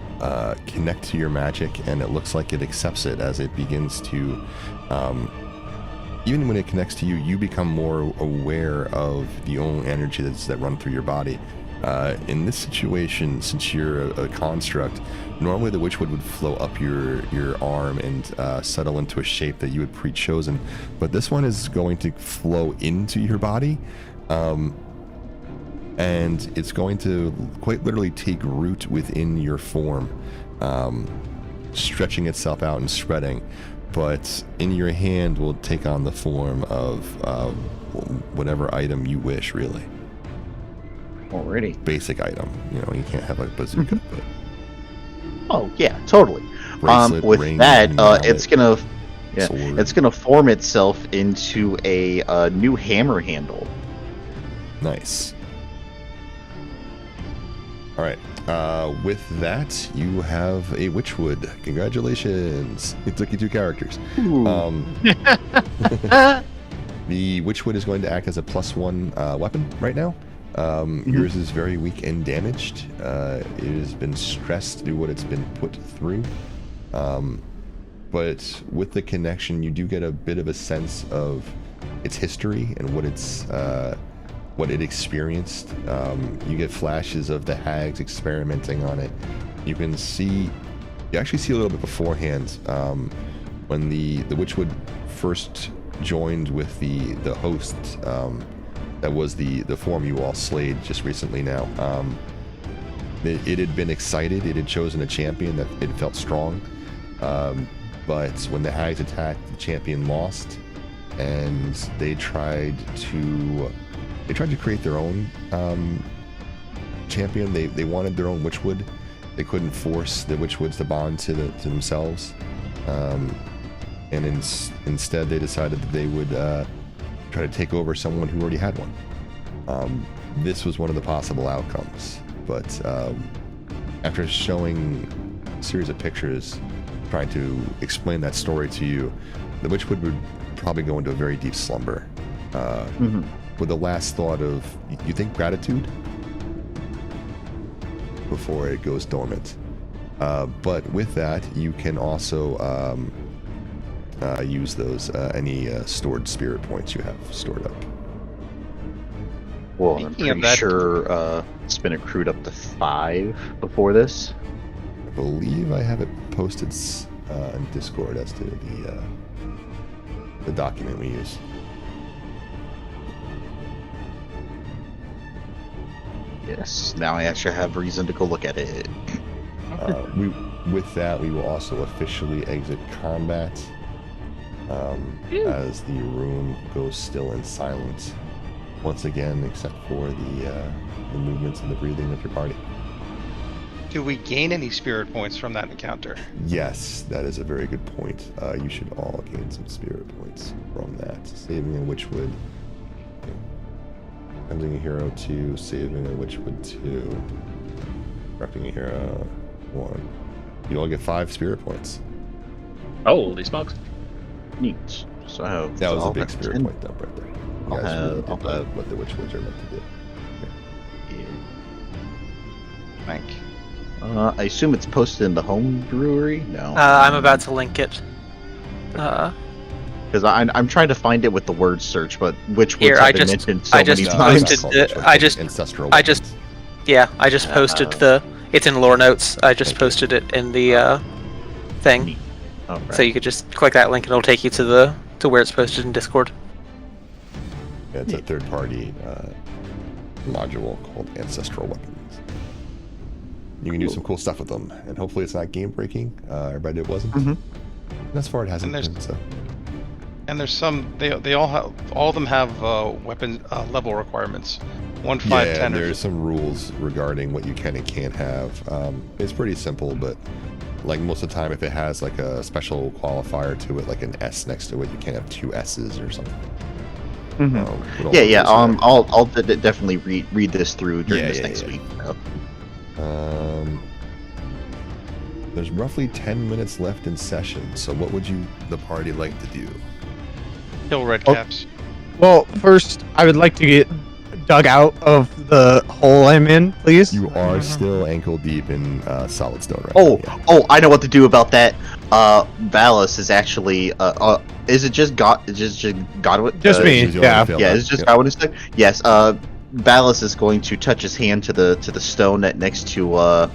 connect to your magic, and it looks like it accepts it as it begins to. Even when it connects to you, you become more aware of the own energies that run through your body. In this situation, since you're a construct, normally the witchwood would flow up your arm and settle into a shape that you had pre-chosen, but this one is going to flow into your body. And it's going to quite literally take root within your form, stretching itself out and spreading. But in your hand will take on the form of whatever item you wish, really. Already. Basic item. You know, you can't have a bazooka, but... Oh, yeah, totally. Bracelet, with ring, that, mallet, it's gonna sword. it's gonna form itself into a new hammer handle. Nice. All right. With that, you have a witchwood. Congratulations! It took you 2 characters. The witchwood is going to act as a +1 weapon right now. Yours is very weak and damaged. It has been stressed through what it's been put through. But with the connection, you do get a bit of a sense of its history and what it experienced. You get flashes of the hags experimenting on it. You actually see a little bit beforehand when the witchwood first joined with the host. That was the form you all slayed just recently now. It had been excited. It had chosen a champion that it felt strong. But when the hags attacked, the champion lost. and they tried to create their own champion. They wanted their own Witchwood. They couldn't force the Witchwoods to bond to themselves, and instead they decided that they would try to take over someone who already had one. This was one of the possible outcomes, but after showing a series of pictures trying to explain that story to you, the Witchwood would probably go into a very deep slumber with the last thought of, you think, gratitude before it goes dormant. But with that, you can also use those any stored spirit points you have stored up. Well, I'm Speaking of pretty that- sure it's been accrued up to 5 before this. I believe I have it posted in Discord as to the document we use. Yes. Now I actually have reason to go look at it. With that, we will also officially exit combat as the room goes still and silent once again, except for the movements and the breathing of your party. Do we gain any spirit points from that encounter? Yes, that is a very good point. You should all gain some spirit points from that. Saving a Witchwood. Cleansing a hero 2, saving a Witchwood 2. Corrupting a hero 1. You all get 5 spirit points. Holy smokes. Neat. So That was I'll a big have spirit 10. point dump right there. You I'll guys have- really I'll did have- what the Witchwoods are meant to do. Yeah. Thank. I assume it's posted in the home brewery? No. I'm about to link it. Because I'm trying to find it with the word search, but which Here, words I have been just- mentioned so I many just times. posted Called the- Witchwood, I called just- ancestral I just- weapons. Yeah, I just posted it's in lore notes. I just posted it in the thing. Neat. Alright. So you could just click that link and it'll take you to where it's posted in Discord. Yeah, it's a third-party module called Ancestral Weapons. You can do some cool stuff with them, and hopefully it's not game-breaking. Everybody it wasn't. Mhm. Thus far, it hasn't And been. So And there's some. They all of them have weapon level requirements. 1, 5, yeah, 10. there's some rules regarding what you can and can't have. It's pretty simple, but like most of the time, if it has like a special qualifier to it, like an S next to it, you can't have 2 S's or something. Mhm. With all Yeah. the rules there. I'll definitely read this through during Yeah, this yeah, next yeah. week. There's roughly 10 minutes left in session, so what would the party like to do? Kill red Oh. caps. Well, first, I would like to get dug out of the hole I'm in, please. You are still ankle deep in solid stone right Oh, now. oh, I know what to do about that. Valis is actually is it just Godwin? Just me, She's the only yeah. failed Yeah, one. it's just Yep. Godwin is stuck. Yes, Valis is going to touch his hand to the stone next to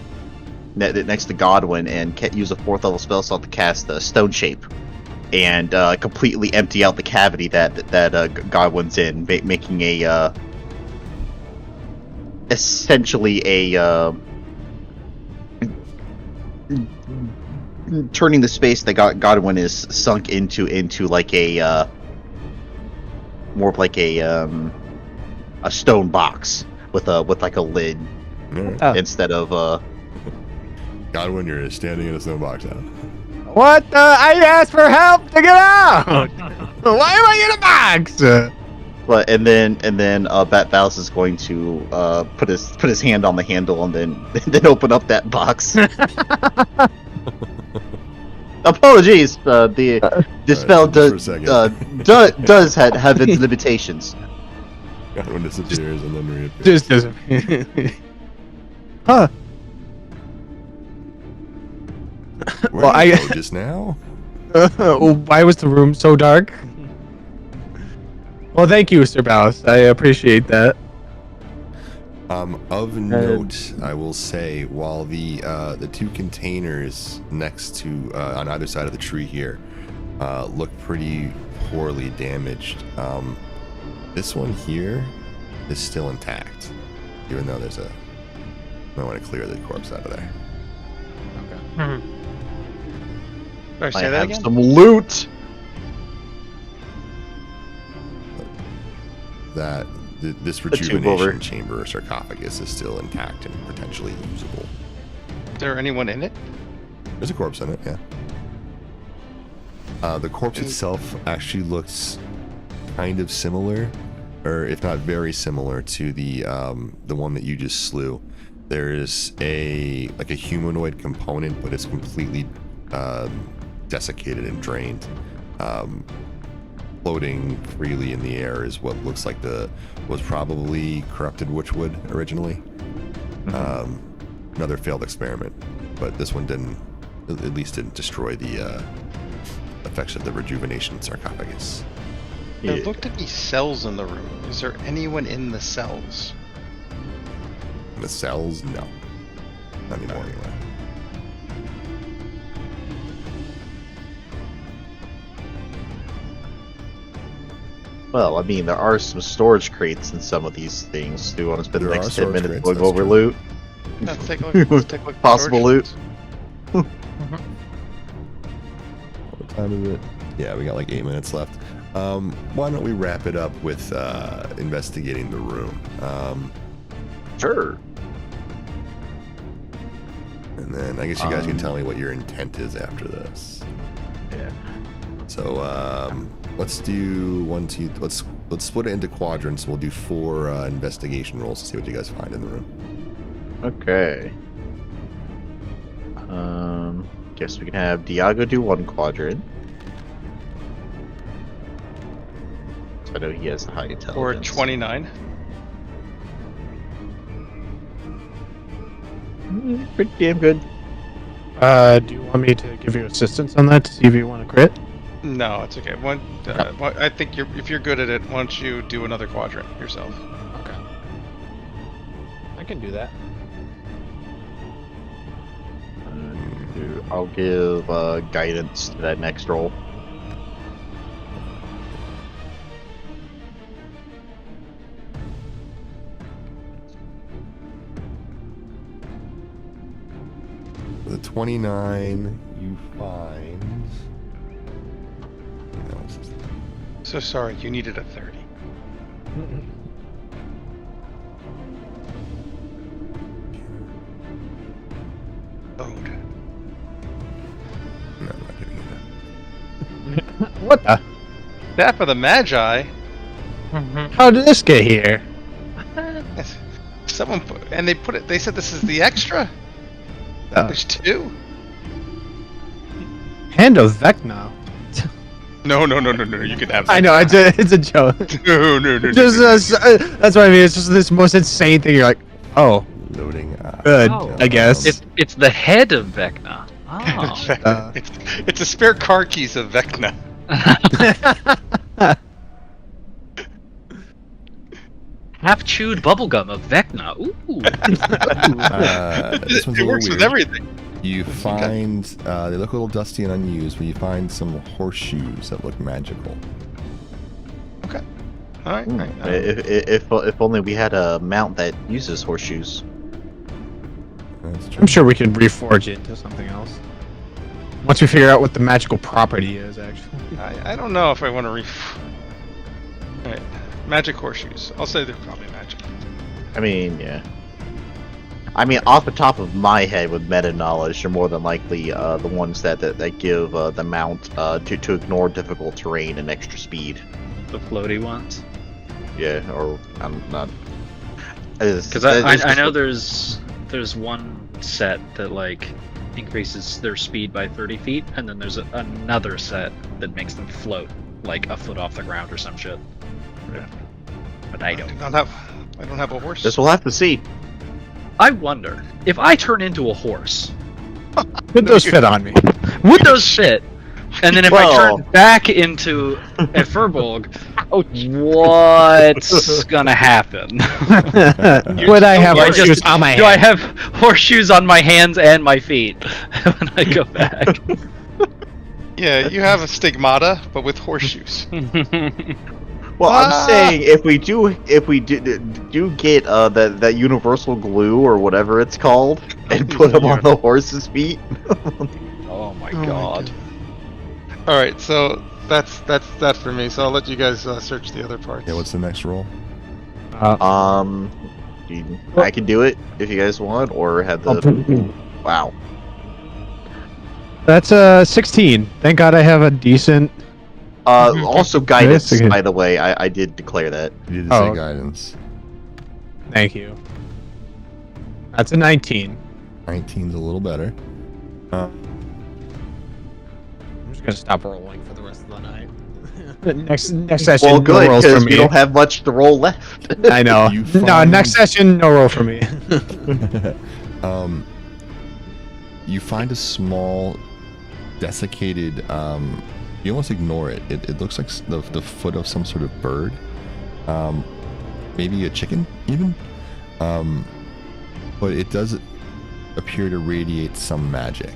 next to Godwin and use a 4th level spell slot to cast the Stone Shape and completely empty out the cavity that Godwin's in, making a essentially a turning the space that Godwin is sunk into like a more of like a stone box with like a lid Alright. Oh. instead of Godwin, you're standing in a stone box now. What? I asked for help to get out. Why am I in a box? but and then Valis is going to put his hand on the handle and then open up that box. Apologies, the spell just for a second. does have its limitations. Godwin disappears and then reappears. Just doesn't. Huh? Where well, did you I- go just now? Why was the room so dark? Well, thank you, Sir Balas. I appreciate that. Of note, I will say, while the 2 containers next to on either side of the tree here look pretty poorly damaged, this one here is still intact, even though there's a. I want to clear the corpse out of there. Sorry, I say that have again. some loot. that this The tube over. rejuvenation chamber or sarcophagus is still intact and potentially usable. Is there anyone in it? There's a corpse in it, yeah. The corpse itself actually looks kind of similar, or if not very similar, to the one that you just slew. There's a humanoid component, but it's completely desiccated and drained. Floating freely in the air is what looks like was probably corrupted witchwood originally. Another failed experiment, but this one at least didn't destroy the effects of the rejuvenation sarcophagus. There looked to be cells in the room. Is there anyone in the cells? The cells, no, not anymore anyway. Well, I mean, there are some storage crates in some of these things. Do you want to spend the There next are 10 minutes storage going crates, over that's loot? Let's take a look. Let's take a look at the Possible storage loot? What time is it? Yeah, we got like 8 minutes left. Why don't we wrap it up with investigating the room? Sure. And then I guess you guys can tell me what your intent is after this. Yeah. So let's do let's split it into quadrants. We'll do 4 investigation rolls to see what you guys find in the room. Okay. Guess we can have Diago do 1 quadrant. So I know he has the high intelligence. Or 29. Pretty damn good. Do you want me to give you assistance on that to see if you want to crit? No, it's okay. I think if you're good at it, why don't you do another quadrant yourself? Okay. I can do that. I'll give guidance to that next roll. For the 29, you find. So sorry, you needed a 30. Ode. No, I'm not giving you that. What the? Staff of the Magi? How did this get here? Someone they said this is the extra? There's 2? Hand of Vecna. No, you can have that. I know, it's a joke. No. Just, that's what I mean. It's just this most insane thing. You're like, oh, Loading. good, Oh. I guess. It's the head of Vecna. Oh. It's a spare car keys of Vecna. Half chewed bubblegum of Vecna. Ooh. This one's a It little works with weird. everything. You find they look a little dusty and unused, but you find some horseshoes that look magical. Okay. All right. If only we had a mount that uses horseshoes. That's true. I'm sure we could reforge it into something else. Once we figure out what the magical property is, actually. I don't know if I want to Alright. Magic horseshoes. I'll say they're probably magic. I mean, yeah. I mean, off the top of my head, with meta knowledge, they're more than likely the ones that give the mount to ignore difficult terrain and extra speed. The floaty ones. Yeah, or I'm not. Because I know there's one set that like increases their speed by 30 feet, and then there's another set that makes them float like a foot off the ground or some shit. Yeah. But I don't. I don't have a horse. This we'll have to see. I wonder if I turn into a horse, Would those fit on me? would those fit? And then if Well- I turn back into a furbolg, what's gonna happen? Would I have Do I horseshoes just- on my Do I head? have horseshoes on my hands and my feet when I go back? Yeah, you have a stigmata, but with horseshoes. Well, I'm saying if we do get that universal glue or whatever it's called, and put them on the horse's feet. Oh my god. All right, so that's that for me. So I'll let you guys search the other parts. Yeah, what's the next roll? I can do it if you guys want, or have the. Wow. That's 16. Thank God I have a decent. Also guidance, Okay. by the way. I did declare that. You did say guidance. Thank you. That's a 19. 19's a little better. I'm just gonna stop rolling for the rest of the night. next session, Well, no good, rolls for because me. we don't have much to roll left. I know. You No, find- next session, no roll for me. You find a small, desiccated. You almost ignore it. It looks like the foot of some sort of bird. Maybe a chicken, even. But it does appear to radiate some magic.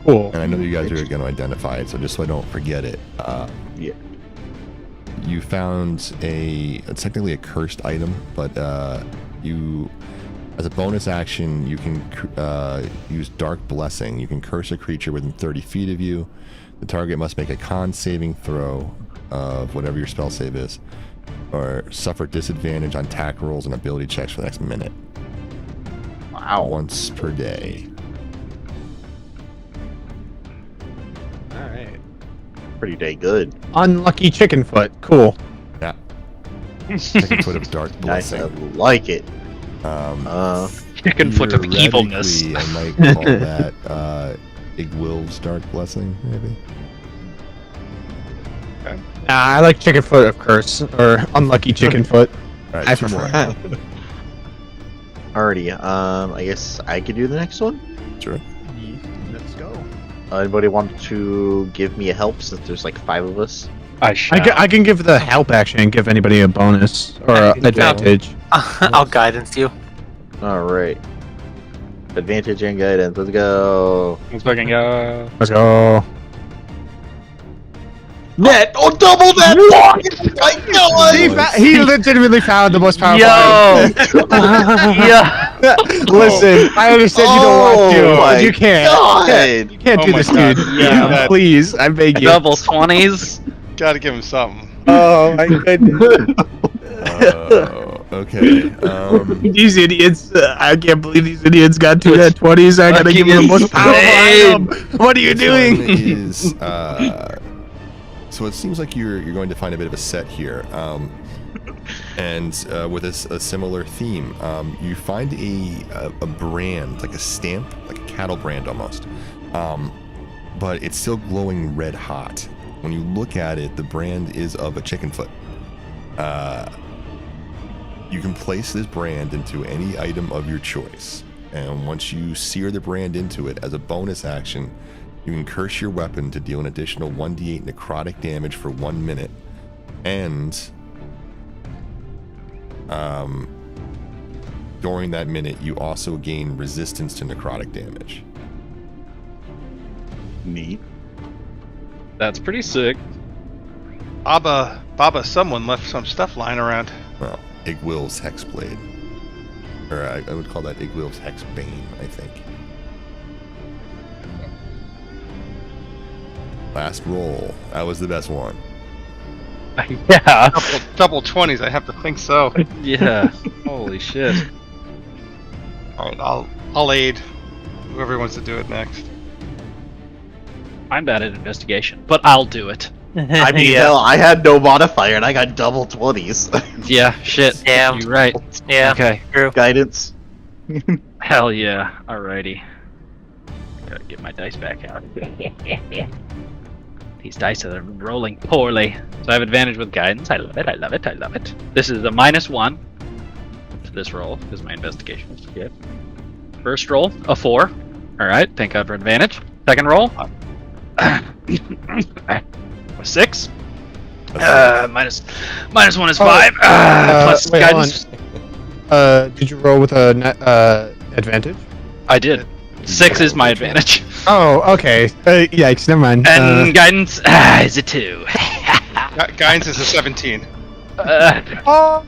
Cool. And I know you guys are going to identify it, so just so I don't forget it. Yeah. You found it's technically a cursed item, but you, as a bonus action, you can use Dark Blessing. You can curse a creature within 30 feet of you. The target must make a con saving throw of whatever your spell save is, or suffer disadvantage on attack rolls and ability checks for the next minute. Wow. Once per day. All right. Pretty dang good. Unlucky chicken foot. Cool. Yeah. Second foot of Dark Nice. I Blessing. like it. Chicken foot of evilness. Theoretically, I might call that Igwil's Dark Blessing, maybe. Nah, I like chicken foot of curse or unlucky chicken foot. All right, I two more. prefer. Alrighty. I guess I could do the next one. Sure. Let's go. Anybody want to give me a help since there's like 5 of us? I shall. I can give the help action and give anybody a bonus or advantage. I'll guidance you. Alright. Advantage and guidance. Let's go. Let's fucking go. Let's go. Net! Oh, double net! I know it! He legitimately found the most powerful. Yeah. Listen, I understand you don't want to, Oh my but you can't. God. You can't Oh do my this, God. dude. Yeah. Please, I beg you. Double 20s. Gotta give him something. Oh my goodness. Okay. These idiots! I can't believe these idiots got to that 20s. I gotta give them the most powerful item. What are you This one doing? is, so it seems like you're going to find a bit of a set here, and with a similar theme. You find a brand, like a stamp, like a cattle brand almost, but it's still glowing red hot. When you look at it, the brand is of a chicken foot. You can place this brand into any item of your choice, and once you sear the brand into it, as a bonus action, you can curse your weapon to deal an additional 1d8 necrotic damage for 1 minute, and during that minute, you also gain resistance to necrotic damage. Neat. That's pretty sick. Baba, someone left some stuff lying around. Well, Igwil's Hexblade. Or I would call that Igwil's Hexbane, I think. Last roll. That was the best one. Yeah. Double 20s, I have to think so. Yeah. Holy shit. Alright, I'll aid whoever wants to do it next. I'm bad at investigation, but I'll do it. I mean, hell, I had no modifier and I got double 20s. Yeah, shit. Damn. You're right. Yeah. Okay. True. Guidance. Hell yeah. Alrighty. Gotta get my dice back out. These dice are rolling poorly. So I have advantage with guidance. I love it, I love it, I love it. This is a -1 to this roll, because my investigation is good. First roll, a 4. Alright, thank God for advantage. Second roll, a 6. Minus 1 is 5. Plus wait, hold guidance. Did you roll with a advantage? I did. 6 is my advantage. Oh, okay. Yikes, never mind. And guidance is a 2. Guidance is a 17. Oh,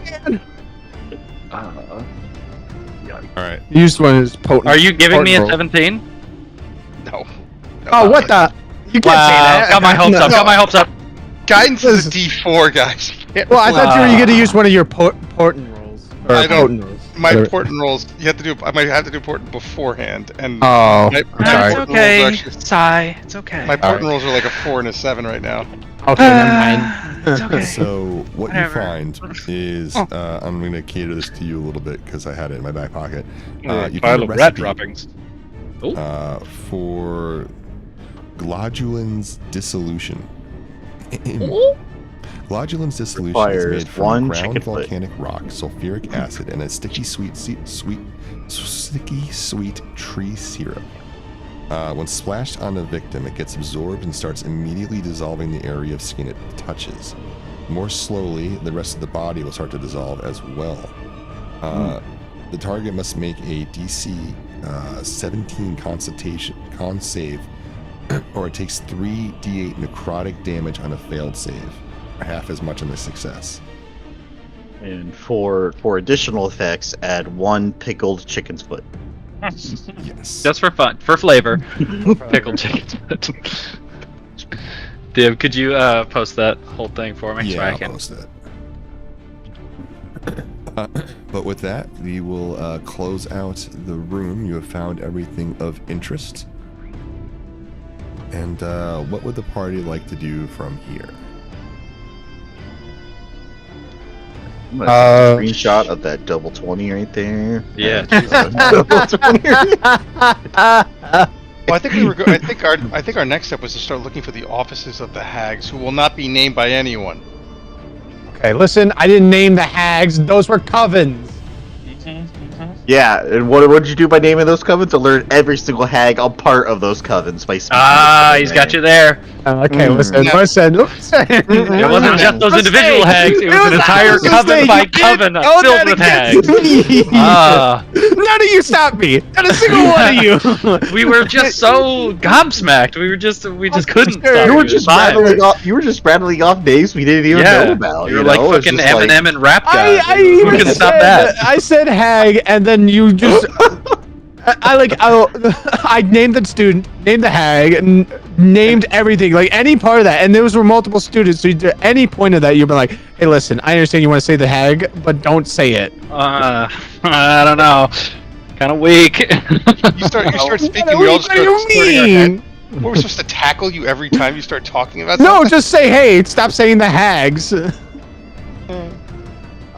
man. Alright. Used one is potent. Are you giving me a potent roll. 17? No. Oh, what the? You can't say that. Got my hopes up. No. Got my hopes up. Guidance is a D4, guys. Well, I thought you were going to use one of your portent rolls. Or I don't- potent rolls. My Whatever. portent rolls. You have to do. I might have to do portent beforehand, and Oh, my, I'm my sorry. portent rolls are actually- Sigh. It's okay. my portent rolls are like a 4 and a 7 right now. Okay, never mind. It's okay. So what Whatever. you find is, I'm going to cater this to you a little bit because I had it in my back pocket. You pile find a of rat recipe, droppings. for Glodulin's dissolution. Glodulin's dissolution is Requires made from one ground chicken foot. volcanic rock, sulfuric acid, and a sticky sweet tree syrup. When splashed on a victim, it gets absorbed and starts immediately dissolving the area of skin it touches. More slowly, the rest of the body will start to dissolve as well. The target must make a DC 17 con save, or it takes 3d8 necrotic damage on a failed save, or half as much on a success. And for additional effects, add 1 pickled chicken's foot. Yes. Just for fun, for flavor. Pickled chicken. Div, could you post that whole thing for me? Yeah, so I I'll can... post it. But with that, we will close out the room. You have found everything of interest. And what would the party like to do from here? I'm gonna take a screenshot of that double 20 right there. Yeah. Double 20. Well, I think we were. I think our next step was to start looking for the offices of the hags, who will not be named by anyone. Okay, listen, I didn't name the hags. Those were covens. Yeah, and what did you do by naming those covens? Alert every single hag a part of those covens by speaking. He's got you there. Okay, listen. It wasn't just those individual hags, it was an entire coven-wide coven filled with hags. None of you stopped me. Not a single one of you. We were just so gobsmacked. We just couldn't Sure. stop. You were It was just fine. rattling off. You were just rattling off names we didn't even know about. You were like know? It's fucking just like- Eminem and rap guy. I Who even can said stop that? I said hag, and then you just. I named the student, named the hag, and named everything, like any part of that, and those were multiple students. So at any point of that, you've been like, "Hey, listen, I understand you want to say the hag, but don't say it." I don't know. Kind of weak. You start speaking. What We all do start you starting our head. mean? What, we're supposed to tackle you every time you start talking about No, something? just say, "Hey, stop saying the hags."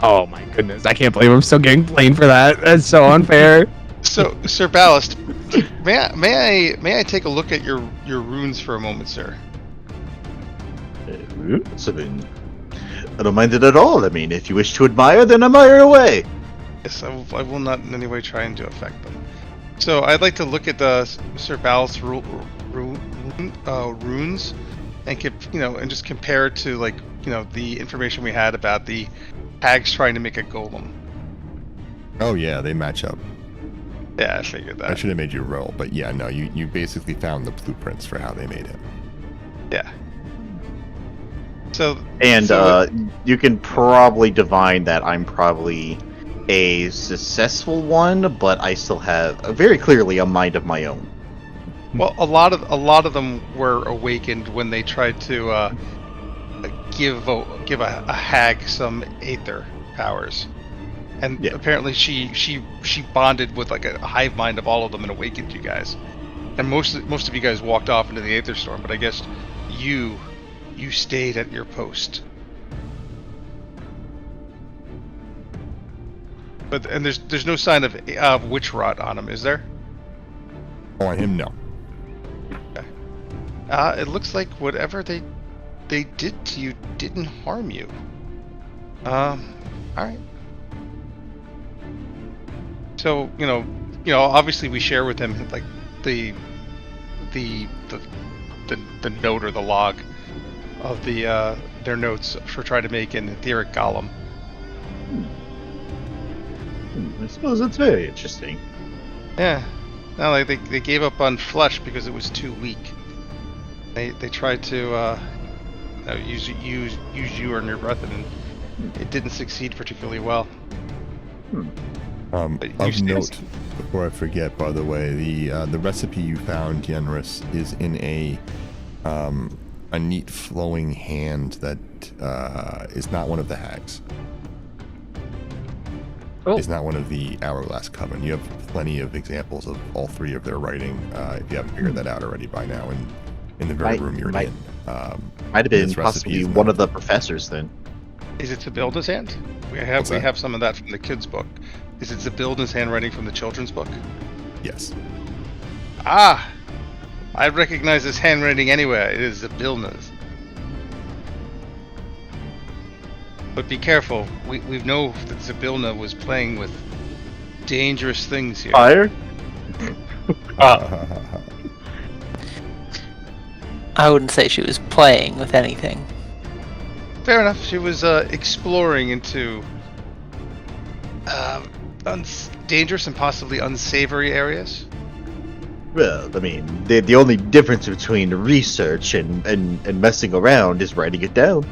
Oh my goodness, I can't believe I'm still getting blamed for that. That's so unfair. So, Sir Ballast, may I take a look at your runes for a moment, sir? I don't mind it at all. I mean, if you wish to admire, then admire away. Yes, I will not in any way try and to affect them. So, I'd like to look at the Sir Ballast's runes, and and just compare it to the information we had about the hags trying to make a golem. Oh yeah, they match up. Yeah, I figured that. I should have made you roll, but yeah, no, you basically found the blueprints for how they made it. Yeah. So. And you can probably divine that I'm probably a successful one, but I still have very clearly a mind of my own. Well, a lot of them were awakened when they tried to give a hag some aether powers, and apparently she bonded with like a hive mind of all of them and awakened you guys. And most of you guys walked off into the aether storm, but I guess you stayed at your post. And there's no sign of witch rot on him, is there? Oh, on him, no. It looks like whatever they did to you didn't harm you. Alright. So, obviously we share with him like the note or the log of their notes for trying to make an etheric golem. I suppose that's very interesting. Yeah. No, like they gave up on flesh because it was too weak. They tried to use you and your breath, and it didn't succeed particularly well. Of note, before I forget, by the way, the recipe you found, Yenris, is in a a neat flowing hand that is not one of the hags. Oh. Is not one of the Hourglass Coven. You have plenty of examples of all three of their writing, if you haven't figured that out already by now, in the very room you're in. Might have been this recipe possibly is one not- of the professors then. Is it Zabilda's hand? We What's that? have some of that from the kids' book. Is it Zabilda's handwriting from the children's book? Yes. Ah! I recognize this handwriting anywhere. It is Zabilda's. But be careful. We know that Zabilda was playing with dangerous things here. Fire? I wouldn't say she was playing with anything. Fair enough. She was exploring into dangerous and possibly unsavory areas. Well, I mean, the only difference between research and messing around is writing it down.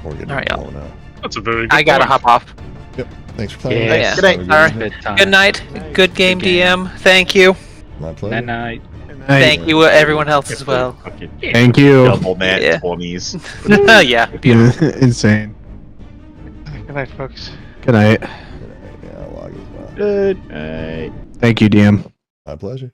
Or getting Alright, blown out. That's a very good I gotta point. hop off. Yep. Thanks for playing. Yeah. Good night. Have a Alright. night. Bedtime. Good night. Good game, Good game. DM. Thank you. My pleasure. Night night. Thank you, everyone else as well. Thank you. Double nat Yeah. 20s. Yeah, beautiful. Insane. Good night, folks. Good night. Yeah, I'll log as well. Good night. Thank you, DM. My pleasure.